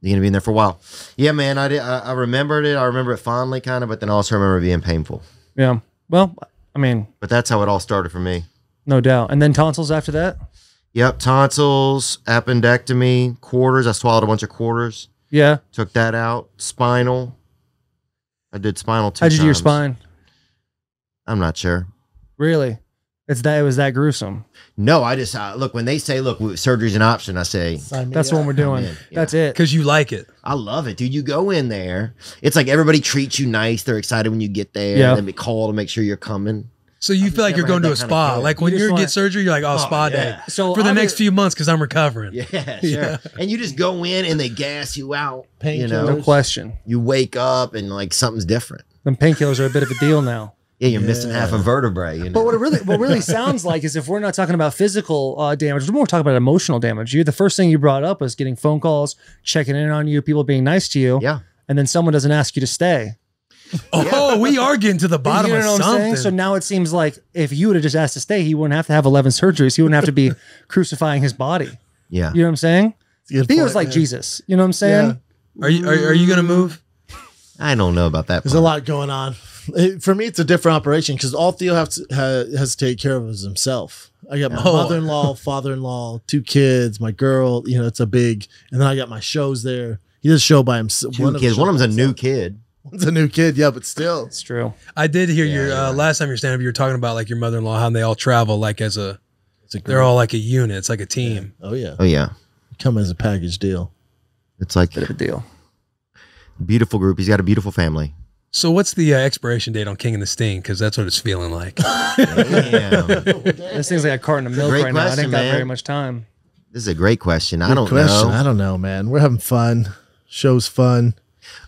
You're gonna be in there for a while. Yeah, man. I remembered it. I remember it fondly, kind of, but then I also remember it being painful. Yeah. Well, I mean, but that's how it all started for me. No doubt. And then tonsils after that? Yep, tonsils, appendectomy, quarters. I swallowed a bunch of quarters. Yeah. Took that out. Spinal. I did spinal 2 times. How'd you do your spine? I'm not sure. Really? It was that gruesome. No, I just look, when they say, look, surgery's an option, I say that's what we're doing. Yeah. That's it. Because you like it. I love it, dude. You go in there. It's like everybody treats you nice. They're excited when you get there. Yeah. They call to make sure you're coming. So you feel like you're going to a spa. Like when you get surgery, you're like, oh, spa day. So for the next few months, because I'm recovering. Yeah, sure. Yeah. And you just go in and they gas you out. No question. You wake up and like something's different. Them painkillers are a bit of a deal now. Yeah, you're missing half a vertebrae. But what really sounds like is if we're not talking about physical damage, we're more talking about emotional damage. The first thing you brought up was getting phone calls, checking in on you, people being nice to you. Yeah. And then someone doesn't ask you to stay. Oh, we are getting to the bottom of something. So now it seems like if you would have just asked to stay, he wouldn't have to have 11 surgeries. He wouldn't have to be crucifying his body. Yeah. You know what I'm saying? Theo's like Jesus. You know what I'm saying? Yeah. Are you going to move? I don't know about that. There's a lot going on. For me, it's a different operation because all Theo has to take care of is himself. I got my mother-in-law, father-in-law, 2 kids, my girl. It's a big, and then I got my shows there. He does a show by himself. 2 kids. One of them's a new kid. One's a new kid, yeah, but still, it's true. I did hear your last time you're standing up. You were talking about like your mother-in-law, how they all travel like as a. They're all like a unit. It's like a team. Yeah. Oh yeah. Oh yeah. Come as a package deal. It's like a bit of a deal. Beautiful group. He's got a beautiful family. So what's the expiration date on King and the Sting? Because that's what it's feeling like. Damn. This thing's like a carton of milk right now. I didn't got very much time. This is a great question. I don't know. I don't know, man. We're having fun. Show's fun.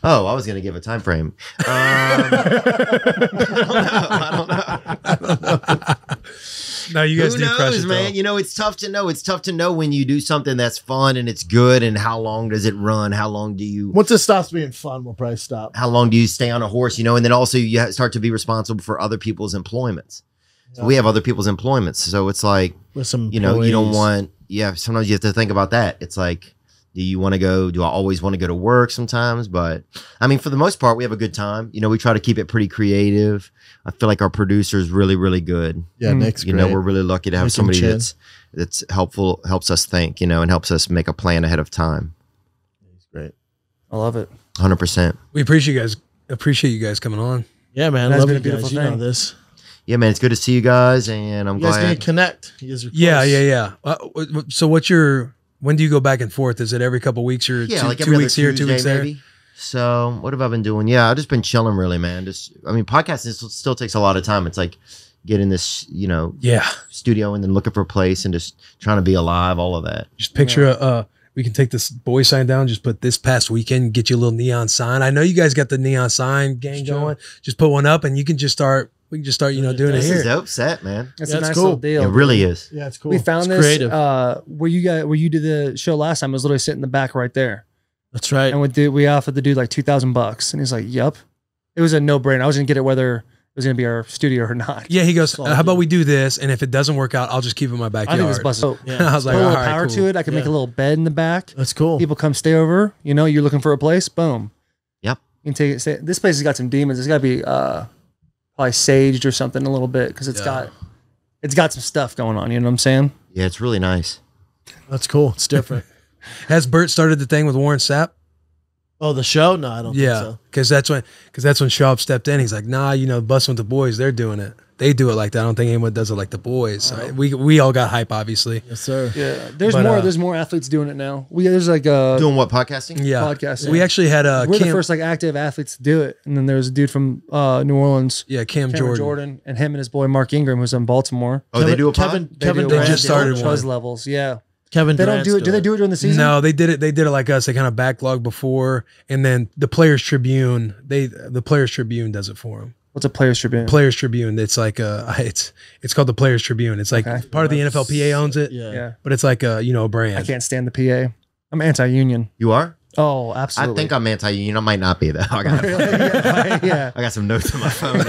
Oh, I was going to give a time frame. I don't know. No, you guys Who do crush knows, it, man? though. It's tough to know. It's tough to know when you do something that's fun and it's good, and how long does it run? How long do you? Once it stops being fun, we'll probably stop. How long do you stay on a horse? And then also you start to be responsible for other people's employments. So we have other people's employments. So it's like, with some, you don't want. Yeah, sometimes you have to think about that. It's like, do you want to go? Do I always want to go to work sometimes? But I mean, for the most part, we have a good time. We try to keep it pretty creative. I feel like our producer is really, really good. Yeah, Nick's great. We're really lucky to have somebody that's helpful, helps us think, and helps us make a plan ahead of time. He's great. I love it. 100%. We appreciate you guys coming on. Yeah, man. That's Love been you a beautiful guys. You know thing. this. Yeah, man, it's good to see you guys, and I'm You guys glad. need to connect. You guys are close. Yeah. So when do you go back and forth? Is it every couple weeks or like two every weeks other here, Tuesday, 2 weeks there? maybe. So what have I been doing? Yeah, I've just been chilling, really, man. Podcasting still takes a lot of time. It's like getting this, studio and then looking for a place and just trying to be alive, all of that. Just picture we can take this boy sign down, just put this past weekend, get you a little neon sign. I know you guys got the neon sign gang going. Just put one up and we can just start, doing it This here. is dope set, man. It's Yeah, a it's nice cool. little deal. It really is. Yeah, it's cool. We found It's this creative. where you did the show last time. I was literally sitting in the back right there. That's right. And we offered the dude like $2,000, and he's like, "Yup." It was a no-brainer. I was gonna get it whether it was gonna be our studio or not. Yeah, he goes, how about we do this? And if it doesn't work out, I'll just keep it in my backyard. I think it's busted. Yeah. I was like, Put a all little right, power cool. to it. I could make a little bed in the back. That's cool. People come stay over. You're looking for a place. Boom. Yep. You can take it. This place has got some demons. It's got to be probably saged or something a little bit because it's got some stuff going on. You know what I'm saying? Yeah, it's really nice. That's cool. It's different. Has Bert started the thing with Warren Sapp? Oh, the show? No, I don't think Yeah, so. because that's when Schaub stepped in. He's like, nah, Bussin with the boys, they're doing it. They do it like that. I don't think anyone does it like the boys. So we all got hype, obviously. Yes, sir. Yeah. There's more athletes doing it now. There's like Doing what, podcasting? Yeah, Podcasting. We actually had we're the first like active athletes to do it, and then there's a dude from New Orleans. Yeah, Cam Cameron Jordan. and him and his boy Mark Ingram, who's in Baltimore. Oh, they do a pod? Kevin They Durant just started did it. one. Buzz levels. Yeah. Kevin They don't Durant's do it. Do they do it during the season? No, they did it. They did it like us. They kind of backlogged before, and then the Players Tribune. The Players Tribune does it for them. What's a Players Tribune? Players Tribune. It's like it's called the Players Tribune. It's like part of the NFLPA owns it. Yeah. But it's like a brand. I can't stand the PA. I'm anti-union. You are? Oh, absolutely. I think I'm anti-union. I might not be though. I got yeah. I got some notes on my phone.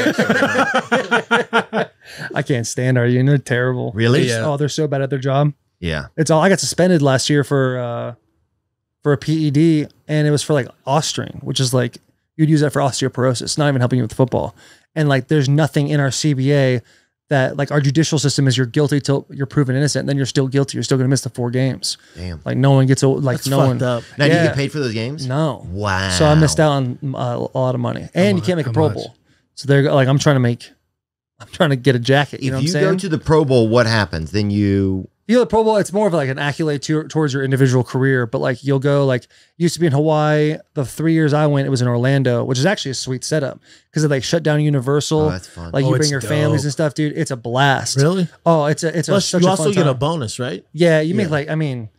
I can't stand our union. They're terrible. Really? Yeah. Oh, they're so bad at their job. Yeah. It's all. I got suspended last year for a PED, and it was for like Ostring, which is like you'd use that for osteoporosis, not even helping you with football. And like, there's nothing in our CBA that like our judicial system is you're guilty till you're proven innocent, and then you're still guilty. You're still going to miss the 4 games. Damn. Like no one gets like That's no fucked one. up. Now, do you Yeah. get paid for those games? No. Wow. So I missed out on a lot of money, and you can't make a how Pro much? Bowl. So they're like, I'm trying to get a jacket. You know If what I'm you saying? go to the Pro Bowl, what happens? Then you. You know, the Pro Bowl, it's more of like an accolade towards your individual career. But like you'll go like used to be in Hawaii. The 3 years I went, it was in Orlando, which is actually a sweet setup because they like shut down Universal. Oh, that's fun. Like Oh, you bring it's your families dope. and stuff, dude. It's a blast. Really? Oh, it's Plus, such you a also fun get a time. bonus, right? Yeah, you make Yeah. like, I mean,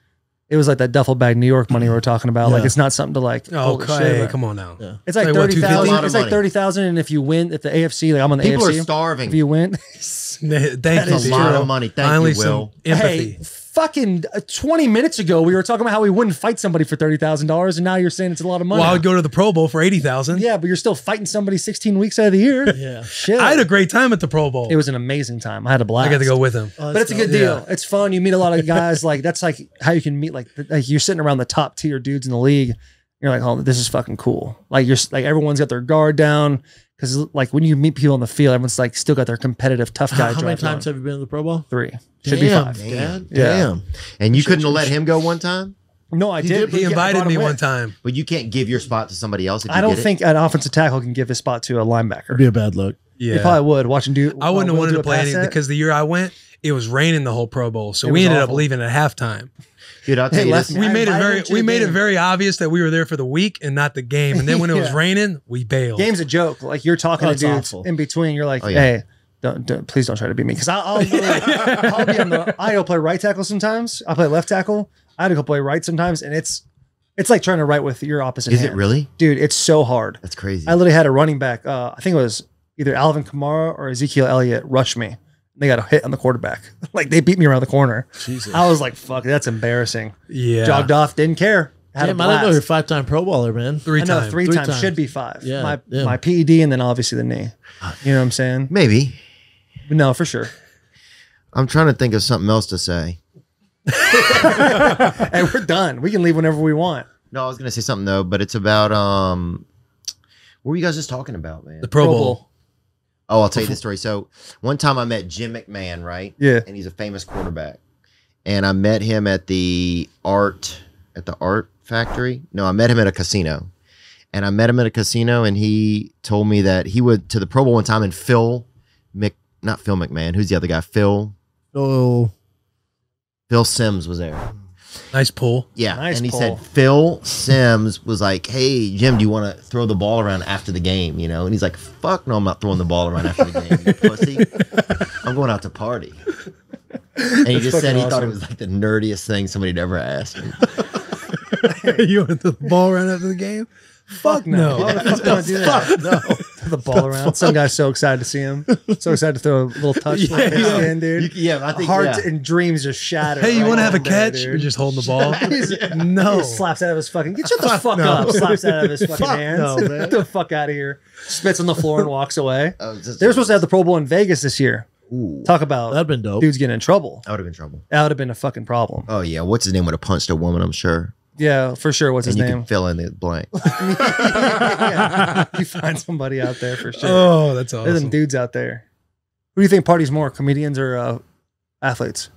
it was like that duffel bag New York money we were talking about. Like Yeah. it's not something to like. Oh, holy shit hey, about. come on now. Yeah. It's like Like what, 30,000. 250? It's like Money. 30,000, and if you win, if the AFC, like I'm on the People AFC. are starving. If you win, Thank That's you. a lot true. of money. Thank Finally, you, Will. some empathy. hey, fucking 20 minutes ago we were talking about how we wouldn't fight somebody for $30,000, and now you're saying it's a lot of money. Well, I would go to the Pro Bowl for 80,000. Yeah, but you're still fighting somebody 16 weeks out of the year. Yeah. Shit. I had a great time at the Pro Bowl. It was an amazing time. I had a blast. I got to go with him. Oh, But it's a good deal. It's fun. You meet a lot of guys. Like that's like how you can meet like you're sitting around the top tier dudes in the league. You're like, oh, this is fucking cool. Like you're like everyone's got their guard down because like when you meet people in the field, everyone's like still got their competitive tough guy. How many drive times on. have you been to the Pro Bowl? 3? Should be Damn, 5. Dad. Yeah. Damn. And you couldn't have let him go one time, No, I did. He Yeah, I invited brought me him one with. time. but you can't give your spot to somebody else. If you I don't get it. think an offensive tackle can give his spot to a linebacker. It'd be a bad look. Yeah. He probably would. Watching do. I wouldn't have Will wanted do to a play pass any set. because the year I went, it was raining the whole Pro Bowl. So It we was ended up awful. leaving at halftime. Dude, I'll tell Hey, you left this. me- We I made it invited very him to the game. very obvious that we were there for the week and not the game. And then when it was Yeah. raining, we bailed. Game's a joke. Like you're talking Oh, to it's dudes awful. in between. You're like, Oh, yeah. hey, don't please don't try to beat me because I'll be on the. I go play right tackle sometimes. I play left tackle. I had to go play right sometimes, and it's like trying to right with your opposite. Is hand. it really? dude? It's so hard. That's crazy. I literally had a running back. I think it was either Alvin Kamara or Ezekiel Elliott rush me. They got a hit on the quarterback. Like they beat me around the corner. Jesus. I was like, fuck, that's embarrassing. Yeah. Jogged off, didn't care. Had Damn, a I didn't know you're a blast. 5-time Pro Bowler, man. Three I know times. three Three times times. should be 5. Yeah, my yeah. my PED and then obviously the knee. You know what I'm saying? Maybe. But no, for sure. I'm trying to think of something else to say. Hey, we're done. We can leave whenever we want. No, I was gonna say something though, but it's about what were you guys just talking about, man? The Pro Bowl. Oh, I'll tell you the story. So one time I met Jim McMahon, right? Yeah. And he's a famous quarterback. And I met him at the art factory. No, I met him at a casino. And I met him at a casino and he told me that he went to the Pro Bowl one time and not Phil McMahon, who's the other guy? Phil Sims was there. Nice pull. Yeah. Nice and he pull. said Phil Sims was like, hey, Jim, do you want to throw the ball around after the game? You know? And he's like, fuck no, I'm not throwing the ball around after the game, you pussy. I'm going out to party. And he just said he thought it was like the nerdiest thing somebody'd ever asked him. You want the ball right after the game? Fuck no. Why the fuck do I do that? The ball around. Some guy's so excited to see him. So excited to throw a little touch Yeah, like his yeah. skin, dude. Yeah, I think Heart yeah. and dreams just shattered. Hey, you right want to have a then and there, catch? dude. You're just holding the ball. He No. slaps out of his fucking. Shut the fuck up! Slaps out of his fucking hands. no, man. Get the fuck out of here! Spits on the floor and walks away. Oh, just- They were supposed to have the Pro Bowl in Vegas this year. Ooh, Talk about That'd been dope. dudes getting in trouble. I would have been in trouble. That would have been a fucking problem. Oh yeah, what's his name would have punched a woman, I'm sure. Yeah, for sure. What's his And you name? can fill in the blank. Yeah. You find somebody out there for sure. Oh, that's There's some awesome. dudes out there. Who do you think parties more, comedians or athletes?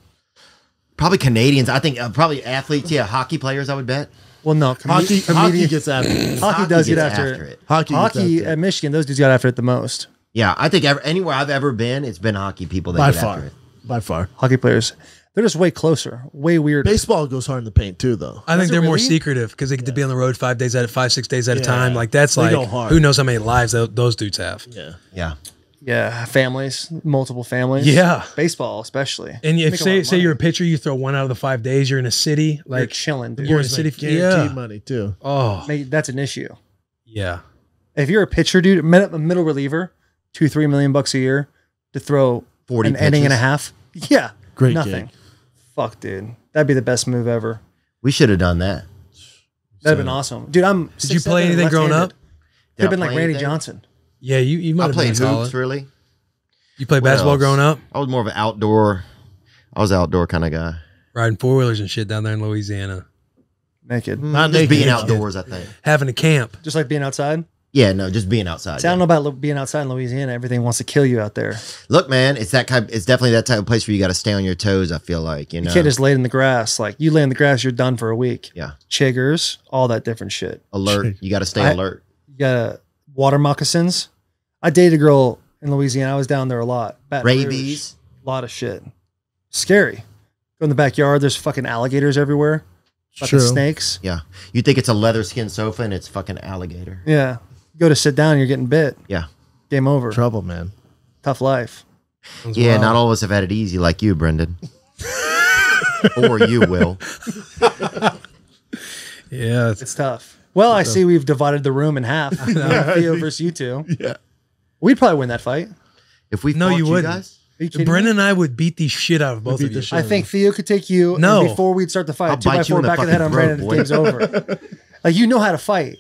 Probably Canadians. I think probably athletes. Yeah, hockey players. I would bet. Well, no, Hockey comedian- gets after it. Hockey does get gets after it. Hockey, gets Hockey after it. at Michigan, those dudes got after it the most. Yeah, I think anywhere I've ever been, it's been hockey people that By get after far. it. By far. Hockey players, they're just way closer, way weird. Baseball goes hard in the paint too, though. I think Is it they're more really? secretive because they get to be on the road 5 days 6 days at a Yeah. time. Like that's They like go hard. who knows how many lives those dudes have. Yeah. Yeah. Yeah, families, multiple families. Yeah. baseball especially. And if Make a lot of say money. you're a pitcher, you throw 1 out of the 5 days. You're in a city You're like chilling, dude. you're in a city. Guaranteed Yeah. money too. Oh That's an issue. yeah. If you're a pitcher, dude, a middle reliever, $2-3 million a year to throw 40 an inning and a pitches. half. Yeah. Great Nothing. gig. Fuck, dude. That'd be the best move ever. We should have done that. That'd have been awesome. Dude, I'm Did you play 6'7" anything growing left-handed. up? Could have been Did I like play Randy anything? Johnson. Yeah, you might I have played been solid. hoops, really. You played What basketball else? growing up? I was more of an outdoor. I was an outdoor kind of guy. Riding 4-wheelers and shit down there in Louisiana. Naked. Not Just naked. being outdoors, I think. Having a camp. Just like being outside. Yeah, no, just being outside. See, I don't know about being outside in Louisiana. Everything wants to kill you out there. Look, man, it's definitely that type of place where you got to stay on your toes. I feel like You can't just lay in the grass. Like you lay in the grass, you're done for a week. Yeah. Chiggers, all that different shit. alert. You got to stay alert. You got water moccasins. I dated a girl in Louisiana. I was down there a lot. Baton Rouge. Rabies. A lot of shit. Scary. Go in the backyard. There's fucking alligators everywhere. Fucking True. snakes. Yeah, you think it's a leather skin sofa and it's fucking alligator. Yeah. Go to sit down, you're getting bit. Yeah, Game over. Trouble, man. Tough life. yeah. Not all of us have had it easy like you, Brendan, or you will. Yeah. It's tough. Well, I see we've divided the room in half. Theo versus you two. Yeah. We'd probably win that fight. If we No, fought you wouldn't. guys, Are you kidding Brendan me? and I would beat the shit out of both beat of the you. shit. I think Theo could take you. No. And before we'd start the fight, I'll 2x4 bite you in the back of the head on fucking Brandon. throat, The game's over. Like, you know how to fight.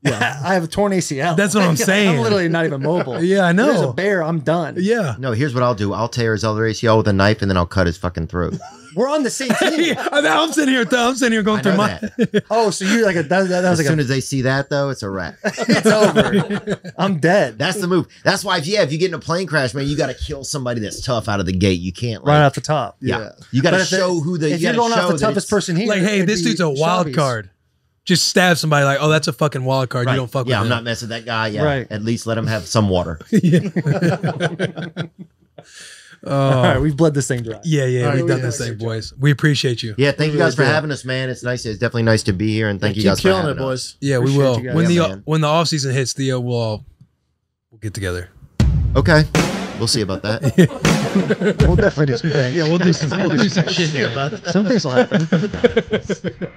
Yeah. I have a torn ACL. That's what I'm saying. I'm literally not even mobile. Yeah, I know. There's a bear. I'm done. Yeah. no. Here's what I'll do. I'll tear his other ACL with a knife and then I'll cut his fucking throat. We're on the same team. I'm sitting here going I through know my. that. Oh, so you're like that was As like soon as they see that, though, it's a wrap. it's over. I'm dead. That's the move. That's why, if you get in a plane crash, man, you got to kill somebody that's tough out of the gate. You can't right like, off the top. yeah. You got But to if it- show who the. If you you're gotta going off show the that toughest it's- person here, Like, hey, it'd this be dude's a wild Schaub's. card. Just stab somebody like, oh, that's a fucking wild card. Right. You don't fuck Yeah, with I'm him. not messing with that guy. Yeah, Right. At least let him have some water. All right, we've bled this thing dry. Yeah, All right, we've done yeah. this thing, boys. We appreciate you. Yeah, thank you guys for really do. having us, man. It's nice. It's definitely nice to be here, and thank you Keep guys for killing having it, us. boys. Yeah, we Appreciate will. you guys. When Yeah, the man. when the off season hits, Theo, we'll get together. Okay, we'll see about that. We'll definitely do some things. Yeah, we'll do some shit here, bud. Some things will happen.